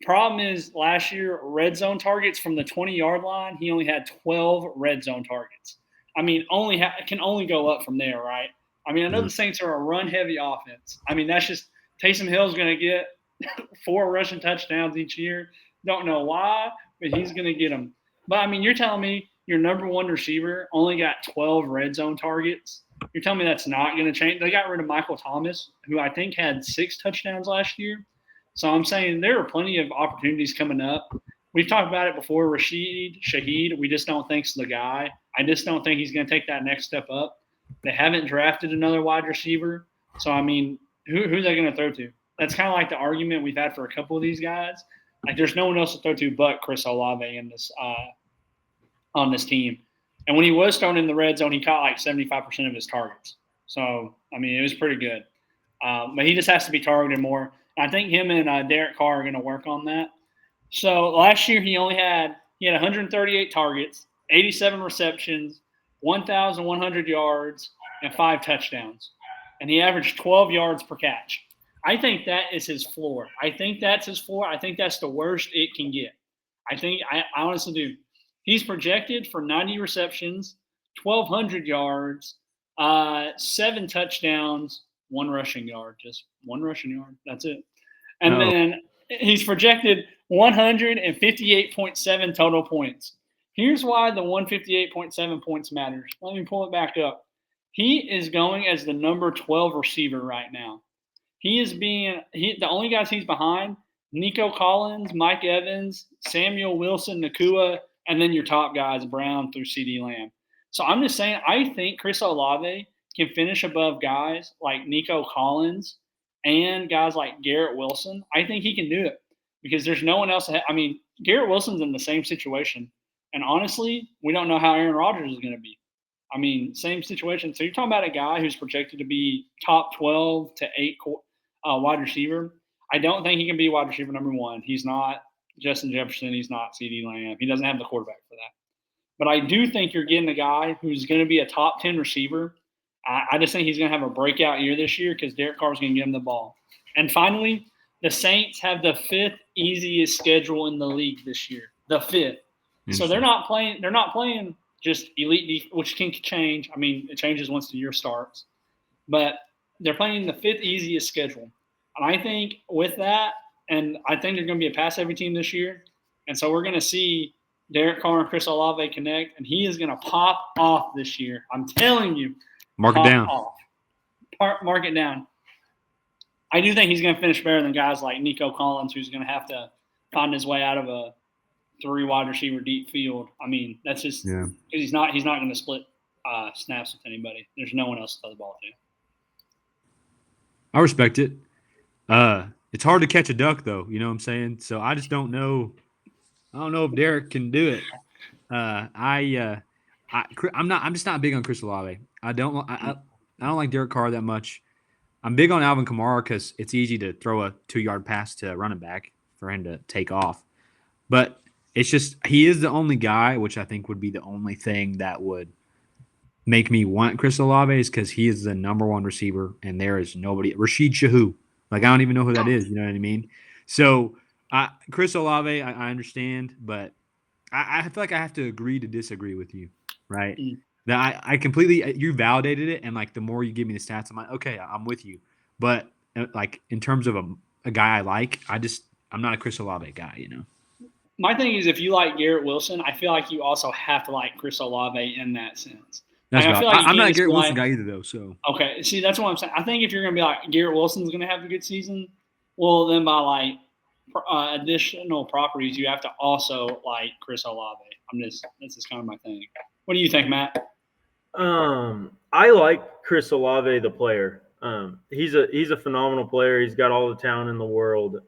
Problem is, last year, red zone targets from the 20-yard line, he only had 12 red zone targets. I mean, can only go up from there, right? I mean, I know the Saints are a run-heavy offense. I mean, that's just Taysom Hill's going to get 4 rushing touchdowns each year. Don't know why, but he's going to get them. But, I mean, you're telling me your number one receiver only got 12 red zone targets? You're telling me that's not going to change? They got rid of Michael Thomas, who I think had 6 touchdowns last year. So I'm saying there are plenty of opportunities coming up. We've talked about it before. Rashid Shaheed, we just don't think's the guy. I just don't think he's going to take that next step up. They haven't drafted another wide receiver. So, I mean, who are they going to throw to? That's kind of like the argument we've had for a couple of these guys. Like, there's no one else to throw to but Chris Olave in this on this team. And when he was thrown in the red zone, he caught like 75% of his targets. So, I mean, it was pretty good. But he just has to be targeted more. I think him and Derek Carr are going to work on that. So last year he had 138 targets, 87 receptions, 1,100 yards, and 5 touchdowns. And he averaged 12 yards per catch. I think that is his floor. I think that's his floor. I think that's the worst it can get. I honestly do. He's projected for 90 receptions, 1,200 yards, 7 touchdowns, 1 rushing yard. Just 1 rushing yard. That's it. And then he's projected 158.7 total points. Here's why the 158.7 points matters. Let me pull it back up. He is going as the number 12 receiver right now. The only guys he's behind, Nico Collins, Mike Evans, Samuel Wilson, Nakua, and then your top guys, Brown through CeeDee Lamb. So I'm just saying, I think Chris Olave can finish above guys like Nico Collins and guys like Garrett Wilson. I think he can do it because there's no one else. I mean, Garrett Wilson's in the same situation. And honestly, we don't know how Aaron Rodgers is going to be. I mean, same situation. So you're talking about a guy who's projected to be top 12 to 8 wide receiver. I don't think he can be wide receiver number 1. He's not Justin Jefferson. He's not CeeDee Lamb. He doesn't have the quarterback for that. But I do think you're getting a guy who's going to be a top 10 receiver. I just think he's going to have a breakout year this year because Derek Carr is going to give him the ball. And finally, the Saints have the 5th easiest schedule in the league this year. The 5th. So they're not playing just elite, which can change. I mean, it changes once the year starts. But they're playing the 5th easiest schedule. And I think with that, and I think they're going to be a pass-heavy team this year. And so we're going to see Derek Carr and Chris Olave connect, and he is going to pop off this year. I'm telling you. Mark it down. Mark it down. I do think he's going to finish better than guys like Nico Collins, who's going to have to find his way out of a 3 wide receiver deep field. I mean, that's just because he's not going to split snaps with anybody. There's no one else to throw the ball to. I respect it. It's hard to catch a duck, though. You know what I'm saying? So I just don't know. I don't know if Derek can do it. I'm just not big on Chris Olave. I don't like Derek Carr that much. I'm big on Alvin Kamara because it's easy to throw a 2-yard pass to a running back for him to take off. But it's just he is the only guy, which I think would be the only thing that would make me want Chris Olave is because he is the number 1 receiver and there is nobody. Rashid Shaheed. Like, I don't even know who that is. You know what I mean? So Chris Olave, I understand, but I feel like I have to agree to disagree with you, right? That I completely – you validated it, and, like, the more you give me the stats, I'm like, okay, I'm with you. But, like, in terms of a guy I like, I'm not a Chris Olave guy, you know? My thing is if you like Garrett Wilson, I feel like you also have to like Chris Olave in that sense. That's like, I feel like I'm not a Garrett Wilson guy either, though. So okay, see, that's what I'm saying. I think if you're going to be like Garrett Wilson's going to have a good season, well, then by like additional properties, you have to also like Chris Olave. That's just kind of my thing. What do you think, Matt? I like Chris Olave, the player. He's a phenomenal player. He's got all the talent in the world.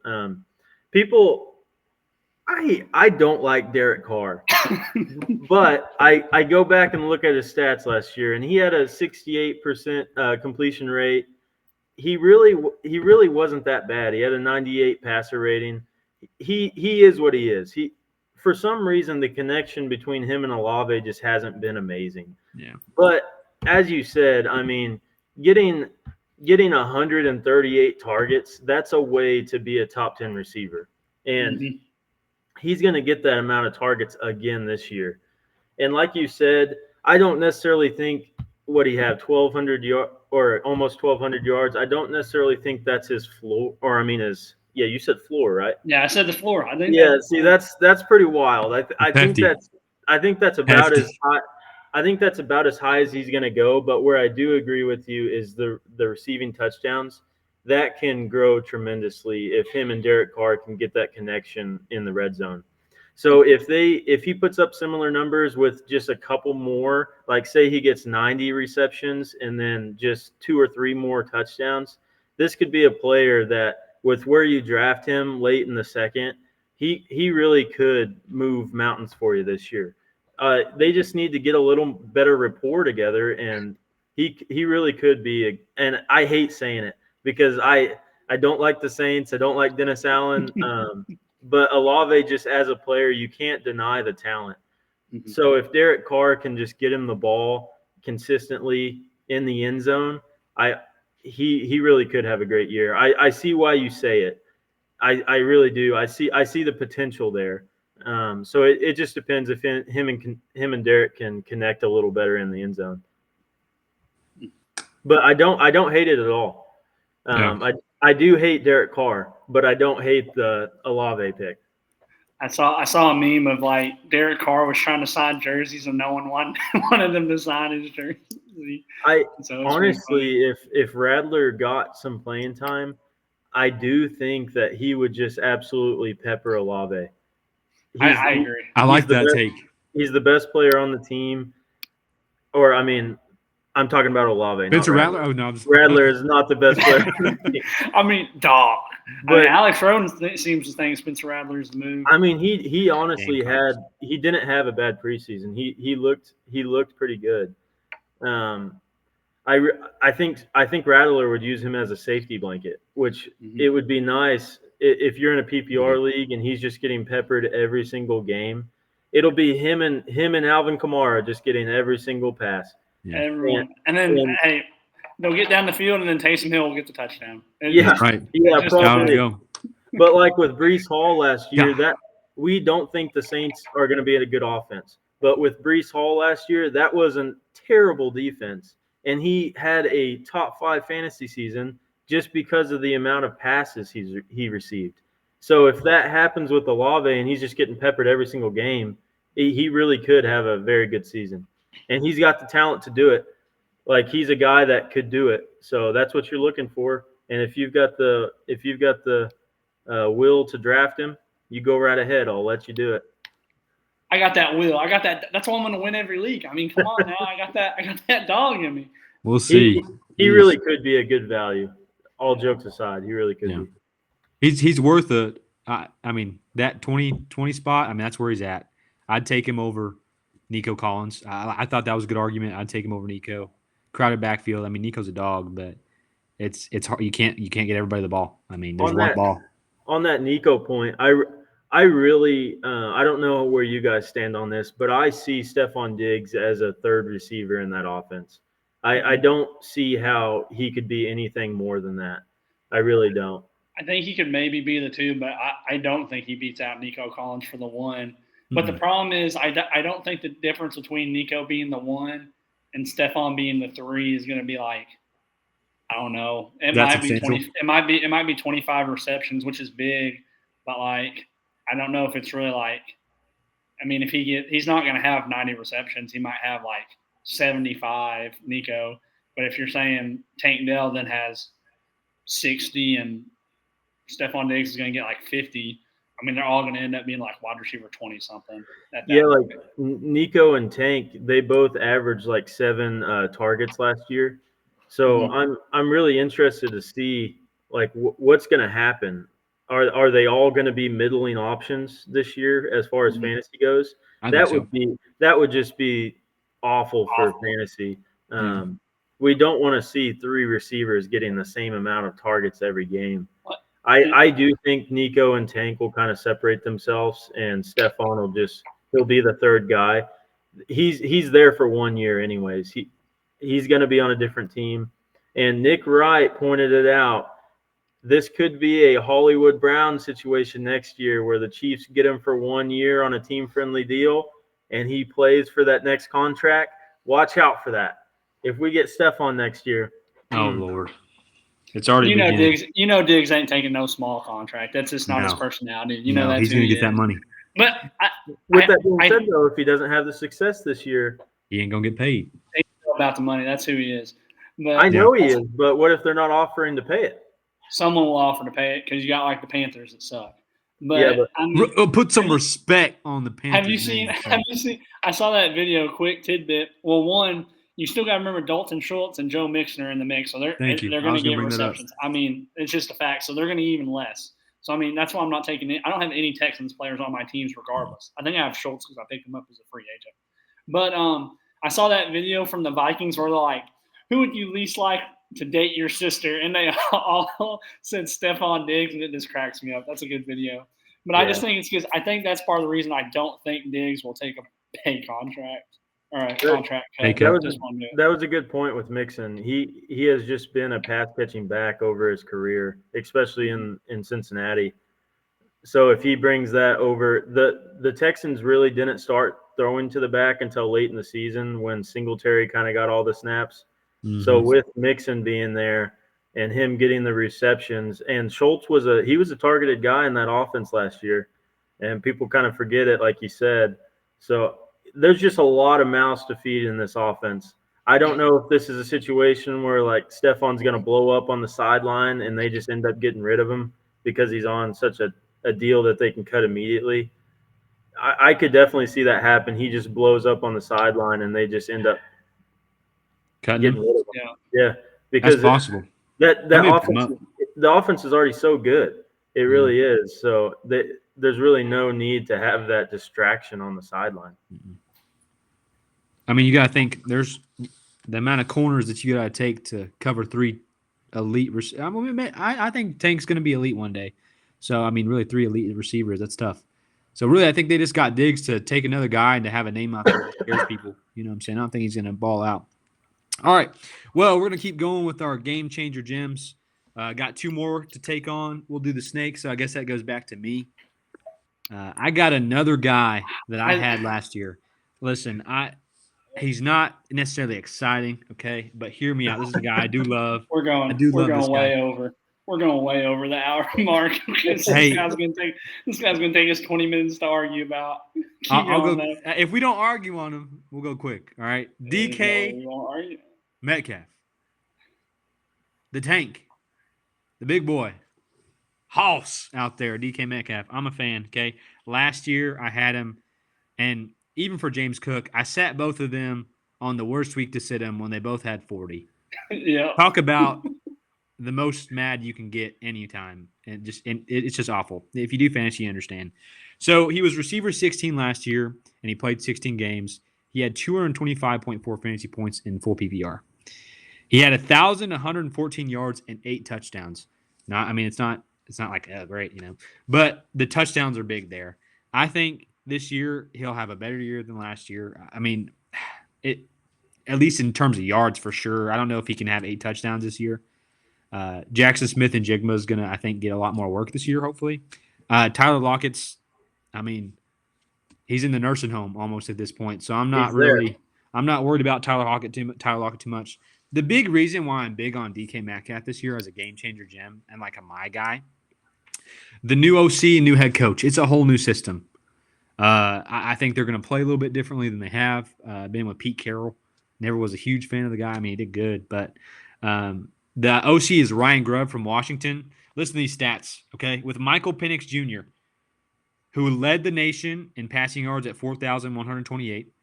I don't like Derek Carr, but I go back and look at his stats last year, and he had a 68% completion rate. He really wasn't that bad. He had a 98 passer rating. He is what he is. For some reason, the connection between him and Olave just hasn't been amazing. Yeah. But as you said, I mean, getting 138 targets, that's a way to be a top 10 receiver. And he's going to get that amount of targets again this year. And like you said, I don't necessarily think he had 1,200 yards or almost 1,200 yards. I don't necessarily think that's his floor, or I mean you said floor, right? Yeah, I said the floor. I think. Yeah, that's pretty wild. I think that's about as high. I think that's about as high as he's going to go. But where I do agree with you is the receiving touchdowns. That can grow tremendously if him and Derek Carr can get that connection in the red zone. So if he puts up similar numbers with just a couple more, like say he gets 90 receptions and then just 2 or 3 more touchdowns, this could be a player that with where you draft him late in the second, he really could move mountains for you this year. They just need to get a little better rapport together, and he really could be. And I hate saying it because I don't like the Saints. I don't like Dennis Allen. But Olave, just as a player, you can't deny the talent. Mhm. So if Derek Carr can just get him the ball consistently in the end zone, he really could have a great year. I see why you say it. I really do. I see the potential there. So it just depends if him and Derek can connect a little better in the end zone. But I don't hate it at all. I do hate Derek Carr, but I don't hate the Olave pick. I saw a meme of like Derek Carr was trying to sign jerseys and no one wanted them to sign his jersey. So Honestly, if Radler got some playing time, I do think that he would just absolutely pepper Olave. I agree. I like that take. He's the best player on the team. Or I mean, I'm talking about Olave. Spencer Rattler? Oh no, Rattler is not the best player on the team. I mean, dog. But Alex Roden seems to think Spencer Rattler's the move. I mean, he honestly he didn't have a bad preseason. He looked pretty good. I think Rattler would use him as a safety blanket, which it would be nice if you're in a PPR league and he's just getting peppered every single game. It'll be him and Alvin Kamara just getting every single pass. Yeah. Everyone, and then hey, they'll get down the field and then Taysom Hill will get the touchdown. Right. Yeah, probably. But like with Breece Hall last year, that we don't think the Saints are going to be a good offense. But with Breece Hall last year, that was a terrible defense. And he had a top 5 fantasy season just because of the amount of passes he received. So if that happens with Olave and he's just getting peppered every single game, he really could have a very good season. And he's got the talent to do it. Like he's a guy that could do it. So that's what you're looking for. And if you've got the will to draft him, you go right ahead. I'll let you do it. I got that will. I got that. That's why I'm going to win every league. I mean, come on now. I got that dog in me. We'll see. He really could be a good value. All jokes aside, he really could be. He's worth it. I mean, that 20 spot, I mean, that's where he's at. I'd take him over Nico Collins. I thought that was a good argument. I'd take him over Nico. Crowded backfield. I mean, Nico's a dog, but it's hard. You can't get everybody the ball. I mean, there's one ball. On that Nico point, I really I don't know where you guys stand on this, but I see Stephon Diggs as a third receiver in that offense. I don't see how he could be anything more than that. I really don't. I think he could maybe be the 2, but I don't think he beats out Nico Collins for the 1. But the problem is I don't think the difference between Nico being the 1 and Stephon being the 3 is going to be like, I don't know. It might be 25 receptions, which is big, but like I don't know if it's really like. I mean, if he's not going to have 90 receptions, he might have like 75, Nico. But if you're saying Tank Dell then has 60 and Stephon Diggs is going to get like 50, I mean, they're all going to end up being like wide receiver 20 something. Like Nico and Tank, they both averaged like 7 targets last year. So I'm really interested to see like what's going to happen. Are they all going to be middling options this year as far as fantasy goes? That would just be awful for fantasy. We don't want to see 3 receivers getting the same amount of targets every game. I do think Nico and Tank will kind of separate themselves, and Stephon he'll be the third guy. He's there for 1 year anyways. He's going to be on a different team. And Nick Wright pointed it out. This could be a Hollywood Brown situation next year where the Chiefs get him for 1 year on a team-friendly deal, and he plays for that next contract. Watch out for that. If we get Stephon next year. Oh, Lord. It's already Diggs ain't taking no small contract. That's just not his personality. You know that he's going to get that money. But with that being said, though, if he doesn't have the success this year, he ain't gonna get paid. He's all about the money. That's who he is. But I know he is, but what if they're not offering to pay it? someone will offer to pay it because you got like the Panthers that suck. But, Yeah, but I mean, Put some respect on the Panthers. have you seen? I saw that video. Quick tidbit. Well, one, you still got to remember Dalton Schultz and Joe Mixon are in the mix, so they're going to get receptions. I mean, it's just a fact. So they're going to get even less. So I mean, that's why I'm not taking it. I don't have any Texans players on my teams, regardless. I think I have Schultz because I picked him up as a free agent. But I saw that video from the Vikings where they're like, "Who would you least like to date your sister?" And they all said Stephon Diggs, and it just cracks me up. That's a good video. But I just think it's because I think that's part of the reason I don't think Diggs will take a pay contract or a contract cut. That was a good point with Mixon. He has just been a pass catching back over his career, especially in Cincinnati. So if he brings that over, the Texans really didn't start throwing to the back until late in the season when Singletary kind of got all the snaps. Mm-hmm. So with Mixon being there and him getting the receptions, and Schultz was a targeted guy in that offense last year, and people kind of forget it, like you said. So there's just a lot of mouths to feed in this offense. I don't know if this is a situation where like Stephon's going to blow up on the sideline and they just end up getting rid of him because he's on such a deal that they can cut immediately. I could definitely see that happen. He just blows up on the sideline and they just end up cutting him. Rid of him. Yeah, because that's possible. The offense is already so good. It really is. So there's really no need to have that distraction on the sideline. I mean, you got to think there's the amount of corners that you got to take to cover 3 elite receivers. I think Tank's going to be elite one day. So, I mean, really 3 elite receivers, that's tough. So, really, I think they just got Diggs to take another guy and to have a name out there that scares people. You know what I'm saying? I don't think he's going to ball out. All right. Well, we're going to keep going with our game changer gems. Got 2 more to take on. We'll do the snake, so I guess that goes back to me. I got another guy that I had last year. Listen, he's not necessarily exciting, okay? But hear me out. This is a guy I do love. We're going way over. We're going way over the hour mark because this guy's going to take us 20 minutes to argue about. I'll go. If we don't argue on him, we'll go quick. All right. DK Metcalf, the tank, the big boy, Hoss out there. DK Metcalf. I'm a fan. Okay. Last year I had him, and even for James Cook, I sat both of them on the worst week to sit them when they both had 40. Yeah. Talk about the most mad you can get anytime. And it's just awful. If you do fantasy, you understand. So he was receiver 16 last year, and he played 16 games. He had 225.4 fantasy points in full PPR. He had 1,114 yards and 8 touchdowns. Now, I mean, it's not like great, you know, but the touchdowns are big there. I think this year he'll have a better year than last year. I mean, at least in terms of yards for sure. I don't know if he can have 8 touchdowns this year. Jackson Smith and Jigma is going to, I think, get a lot more work this year, hopefully. Tyler Lockett's, I mean, he's in the nursing home almost at this point, so I'm not worried about Tyler Lockett too much. The big reason why I'm big on DK Metcalf this year as a game changer gem and like a my guy, the new OC and new head coach. It's a whole new system. I think they're going to play a little bit differently than they have been with Pete Carroll. Never was a huge fan of the guy. I mean, he did good, but the OC is Ryan Grubb from Washington. Listen to these stats, okay? With Michael Penix Jr., who led the nation in passing yards at 4,128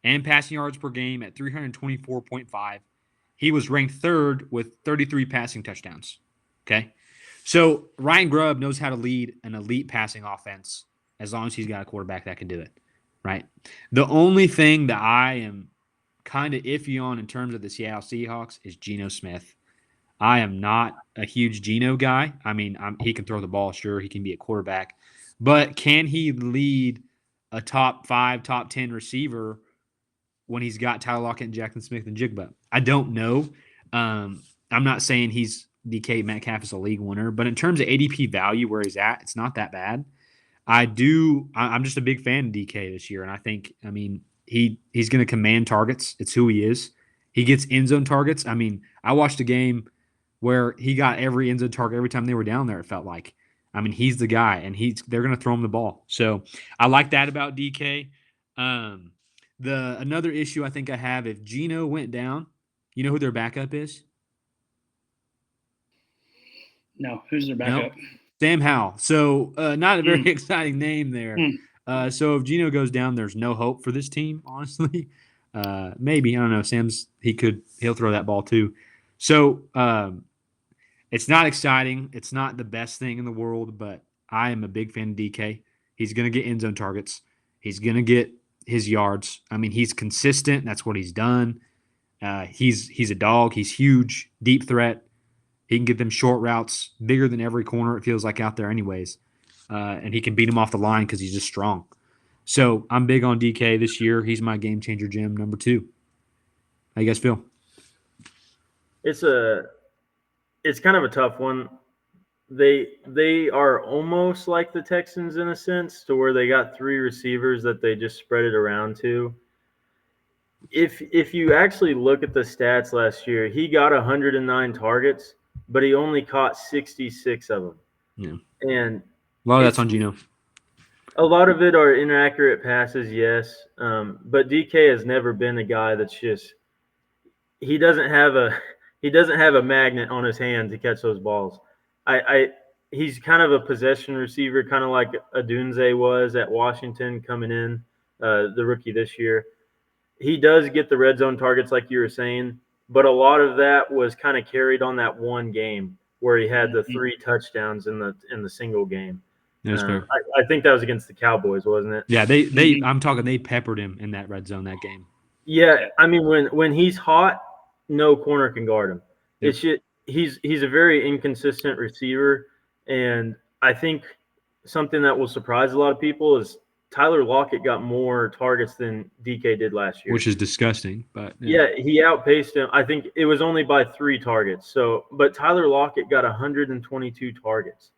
and passing yards per game at 324.5. He was ranked 3rd with 33 passing touchdowns, okay? So Ryan Grubb knows how to lead an elite passing offense as long as he's got a quarterback that can do it, right? The only thing that I am kind of iffy on in terms of the Seattle Seahawks is Geno Smith. I am not a huge Geno guy. I mean, he can throw the ball, sure. He can be a quarterback. But can he lead a top 5, top 10 receiver when he's got Tyler Lockett and Jackson Smith and Jigba? I don't know. I'm not saying he's DK Metcalf is a league winner, but in terms of ADP value where he's at, it's not that bad. I'm just a big fan of DK this year, and I think, I mean, he's going to command targets. It's who he is. He gets end zone targets. I mean, I watched a game where he got every end zone target every time they were down there, it felt like. I mean, he's the guy, and they're going to throw him the ball. So I like that about DK. Another issue I think I have, if Geno went down, you know who their backup is? No, who's their Nope. backup? Sam Howell. So not a very Mm. exciting name there. So if Geno goes down, there's no hope for this team, honestly. Maybe, I don't know. He'll throw that ball too. So it's not exciting. It's not the best thing in the world, but I am a big fan of DK. He's going to get end zone targets. He's going to get his yards. I mean, he's consistent. That's what he's done. He's a dog. He's huge, deep threat. He can get them short routes, bigger than every corner it feels like out there, anyways. And he can beat him off the line because he's just strong. So I'm big on DK this year. He's my game changer, Jim, number 2. How you guys feel? It's kind of a tough one. They are almost like the Texans in a sense, to where they got 3 receivers that they just spread it around to. If you actually look at the stats last year, he got 109 targets, but he only caught 66 of them. Yeah. And a lot of that's on Geno. A lot of it are inaccurate passes, yes. But DK has never been a guy that's just he doesn't have a magnet on his hand to catch those balls. He's kind of a possession receiver, kind of like Adunze was at Washington coming in, the rookie this year. He does get the red zone targets, like you were saying, but a lot of that was kind of carried on that one game where he had the 3 touchdowns in the single game. That's fair. I think that was against the Cowboys, wasn't it? Yeah, I'm talking. They peppered him in that red zone that game. Yeah, I mean when he's hot, no corner can guard him. Yep. It's just he's a very inconsistent receiver, and I think something that will surprise a lot of people is Tyler Lockett got more targets than DK did last year, which is disgusting. But yeah, he outpaced him. I think it was only by 3 targets. So, but Tyler Lockett got 122 targets.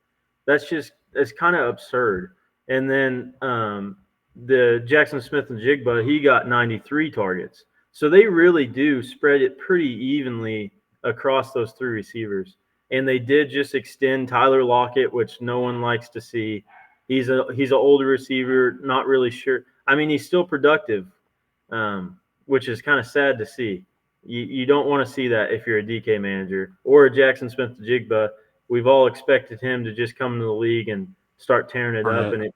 That's kind of absurd. And then the Jackson Smith and Jigba, he got 93 targets. So they really do spread it pretty evenly across those 3 receivers. And they did just extend Tyler Lockett, which no one likes to see. He's an older receiver, not really sure. I mean, he's still productive, which is kind of sad to see. You don't want to see that if you're a DK manager or a Jackson Smith-Njigba. We've all expected him to just come into the league and start tearing it up, and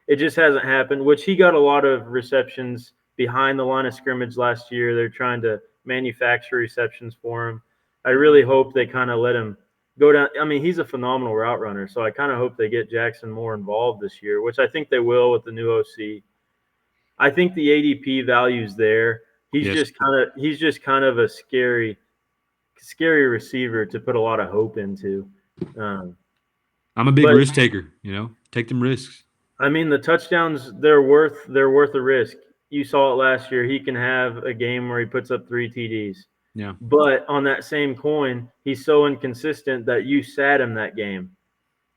it just hasn't happened, which he got a lot of receptions behind the line of scrimmage last year. They're trying to manufacture receptions for him. I really hope they kind of let him go down. I mean, he's a phenomenal route runner, so I kind of hope they get Jackson more involved this year, which I think they will with the new OC. I think the ADP value's there. He's just kind of a scary receiver to put a lot of hope into. I'm a big risk taker. Take them risks. I mean, the touchdowns, they're worth a risk. You saw it last year. He can have a game where he puts up 3 TDs. Yeah. But on that same coin, he's so inconsistent that you sat him that game.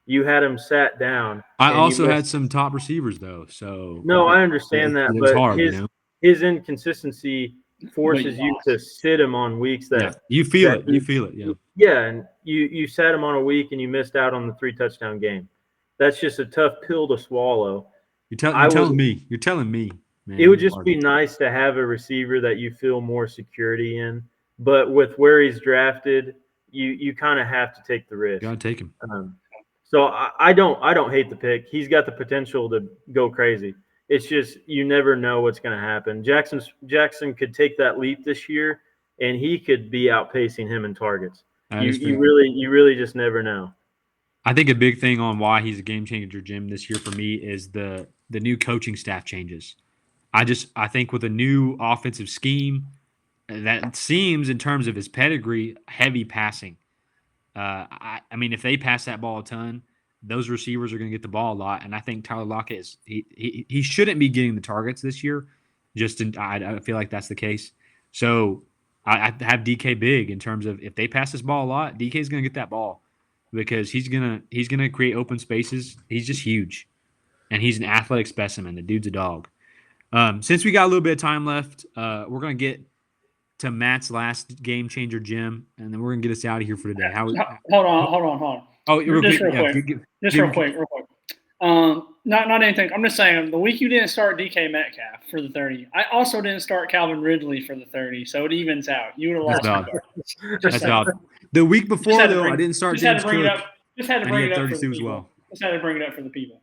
You had him sat down. I also had some top receivers though, so no, I understand that, it was but hard, his inconsistency forces you to sit him on weeks that you feel it. You feel it, yeah. Yeah, and you sat him on a week and you missed out on the 3 touchdown game. That's just a tough pill to swallow. You're telling me. You're telling me, man. It would just be nice to have a receiver that you feel more security in. But with where he's drafted, you kind of have to take the risk. You gotta take him. So I don't hate the pick. He's got the potential to go crazy. It's just you never know what's going to happen. Jackson could take that leap this year, and he could be outpacing him in targets. You really just never know. I think a big thing on why he's a game changer, Jim, this year for me is the new coaching staff changes. I think with a new offensive scheme that seems, in terms of his pedigree, heavy passing. I mean, if they pass that ball a ton, those receivers are going to get the ball a lot. And I think Tyler Lockett he shouldn't be getting the targets this year. I feel like that's the case. So I have DK big in terms of if they pass this ball a lot, DK is going to get that ball because he's gonna create open spaces. He's just huge, and he's an athletic specimen. The dude's a dog. Since we got a little bit of time left, we're going to get to Matt's last game changer, Jim, and then we're going to get us out of here for today. Hold on. Oh, real quick. Real quick. Not anything. I'm just saying the week you didn't start DK Metcalf for the 30. I also didn't start Calvin Ridley for the 30, so it evens out. You would have That's lost. valid. Just That's saying. valid. The week before, though, I didn't start Just had James to bring Cook, it up. Just had to and he bring had it up for the 32 as people. well. Just had to bring it up for the people.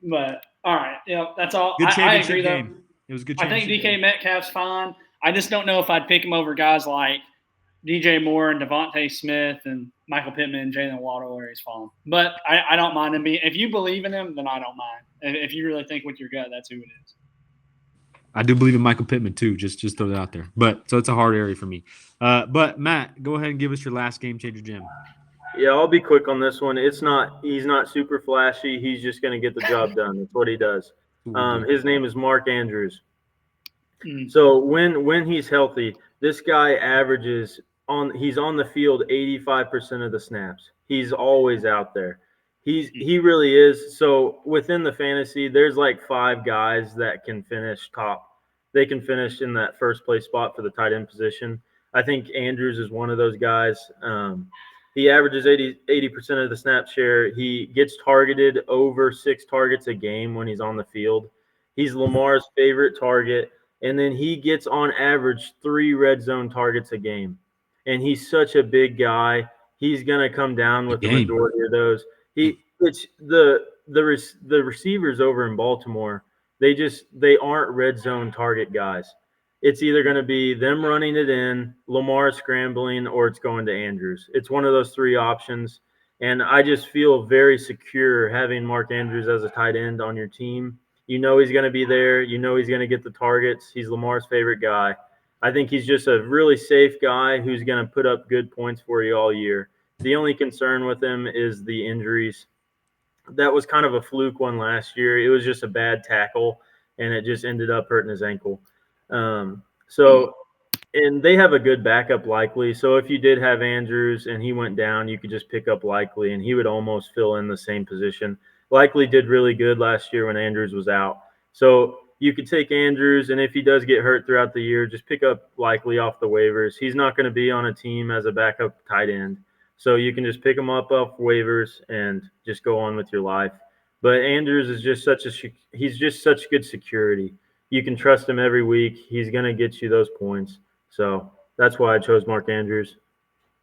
But all right, that's all. Good I championship agree though. game. It was a good I think championship DK game. Metcalf's fine. I just don't know if I'd pick him over guys like DJ Moore and Devontae Smith and Michael Pittman and Jalen Waddle where he's fallen. But I don't mind him being. If you believe in him, then I don't mind. If you really think with your gut, that's who it is. I do believe in Michael Pittman too. Just throw that out there. But so it's a hard area for me. But Matt, go ahead and give us your last game changer, Jim. Yeah, I'll be quick on this one. He's not super flashy. He's just going to get the job done. That's what he does. His name is Mark Andrews. So when he's healthy, this guy averages he's on the field 85% of the snaps. He's always out there. He really is. So within the fantasy, there's like 5 guys that can finish top. They can finish in that first place spot for the tight end position. I think Andrews is one of those guys. He averages 80% of the snap share. He gets targeted over 6 targets a game when he's on the field. He's Lamar's favorite target. And then he gets on average 3 red zone targets a game. And he's such a big guy. He's going to come down with the majority of those. It's the receivers over in Baltimore. They aren't red zone target guys. It's either going to be them running it in, Lamar scrambling, or it's going to Andrews. It's one of those 3 options. And I just feel very secure having Mark Andrews as a tight end on your team. You know he's going to be there. You know he's going to get the targets. He's Lamar's favorite guy. I think he's just a really safe guy who's going to put up good points for you all year. The only concern with him is the injuries. That was kind of a fluke one last year. It was just a bad tackle, and it just ended up hurting his ankle. And they have a good backup likely. So if you did have Andrews and he went down, you could just pick up likely, and he would almost fill in the same position. Likely did really good last year when Andrews was out. So you could take Andrews, and if he does get hurt throughout the year, just pick up likely off the waivers. He's not going to be on a team as a backup tight end. So you can just pick him up off waivers and just go on with your life. But Andrews is just he's just such good security. You can trust him every week. He's going to get you those points. So that's why I chose Mark Andrews.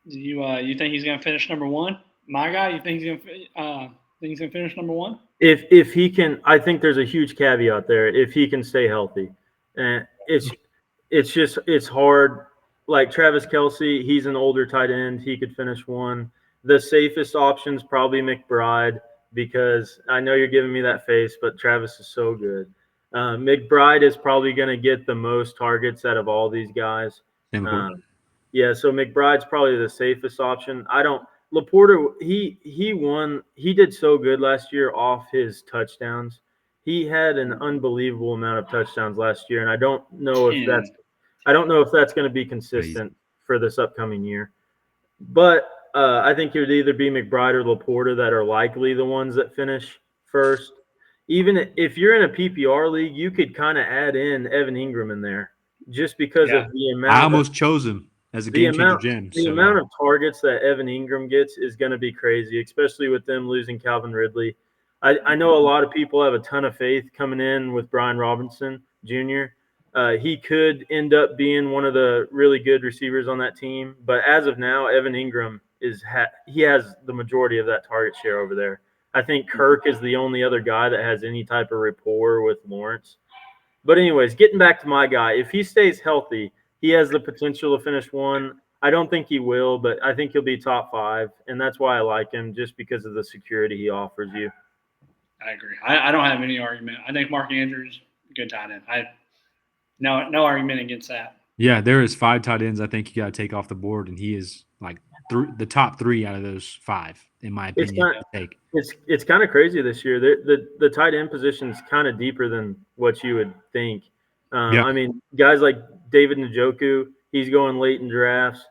You think he's going to finish number 1? My guy, you think he's going to finish number 1? If he can, I think there's a huge caveat there. If he can stay healthy, and it's hard. Like Travis Kelce, he's an older tight end. He could finish 1. The safest option is probably McBride, because I know you're giving me that face, but Travis is so good. McBride is probably going to get the most targets out of all these guys. Yeah, so McBride's probably the safest option. Laporta, he did so good last year off his touchdowns. He had an unbelievable amount of touchdowns last year, and I don't know if that's going to be consistent for this upcoming year. But I think it would either be McBride or Laporta that are likely the ones that finish first. Even if you're in a PPR league, you could kind of add in Evan Ingram in there just because of the amount. I almost chose him as a game changer, Jim. The amount of targets that Evan Ingram gets is going to be crazy, especially with them losing Calvin Ridley. I know a lot of people have a ton of faith coming in with Brian Robinson Jr. He could end up being one of the really good receivers on that team. But as of now, Evan Ingram he has the majority of that target share over there. I think Kirk is the only other guy that has any type of rapport with Lawrence. But anyways, getting back to my guy, if he stays healthy, he has the potential to finish 1. I don't think he will, but I think he'll be top 5, and that's why I like him, just because of the security he offers you. I agree. I don't have any argument. I think Mark Andrews, good tight end. No argument against that. Yeah, there is 5 tight ends I think you got to take off the board, and he is like the top 3 out of those 5, in my opinion. It's kind of crazy this year. The tight end position is kind of deeper than what you would think. I mean, guys like David Njoku, he's going late in drafts.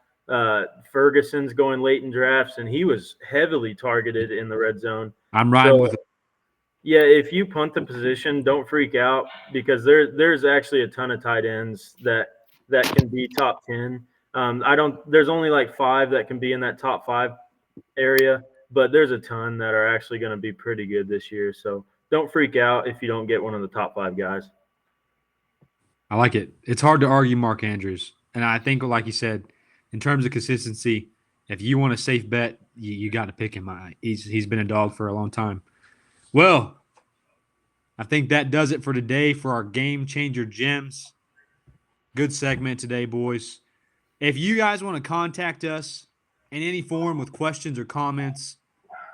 Ferguson's going late in drafts, and he was heavily targeted in the red zone. I'm riding with it. Yeah, if you punt the position, don't freak out, because there's actually a ton of tight ends that can be top 10. There's only like 5 that can be in that top 5 area, but there's a ton that are actually going to be pretty good this year. So don't freak out if you don't get one of the top 5 guys. I like it. It's hard to argue Mark Andrews. And I think, like you said, in terms of consistency, if you want a safe bet, you got to pick him. He's been a dog for a long time. Well, I think that does it for today for our Game Changer Gems. Good segment today, boys. If you guys want to contact us in any form with questions or comments,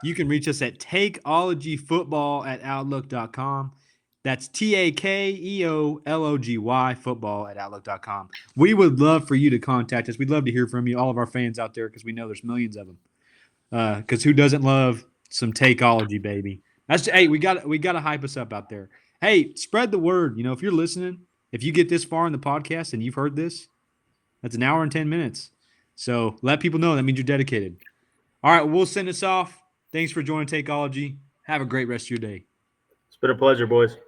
you can reach us at takeologyfootball@outlook.com. That's TAKEOLOGY football@outlook.com. We would love for you to contact us. We'd love to hear from you, all of our fans out there, because we know there's millions of them. Because who doesn't love some Takeology, baby? Hey, we got to hype us up out there. Hey, spread the word. If you're listening, if you get this far in the podcast and you've heard this, that's an hour and 10 minutes. So let people know. That means you're dedicated. All right, we'll send us off. Thanks for joining Takeology. Have a great rest of your day. It's been a pleasure, boys.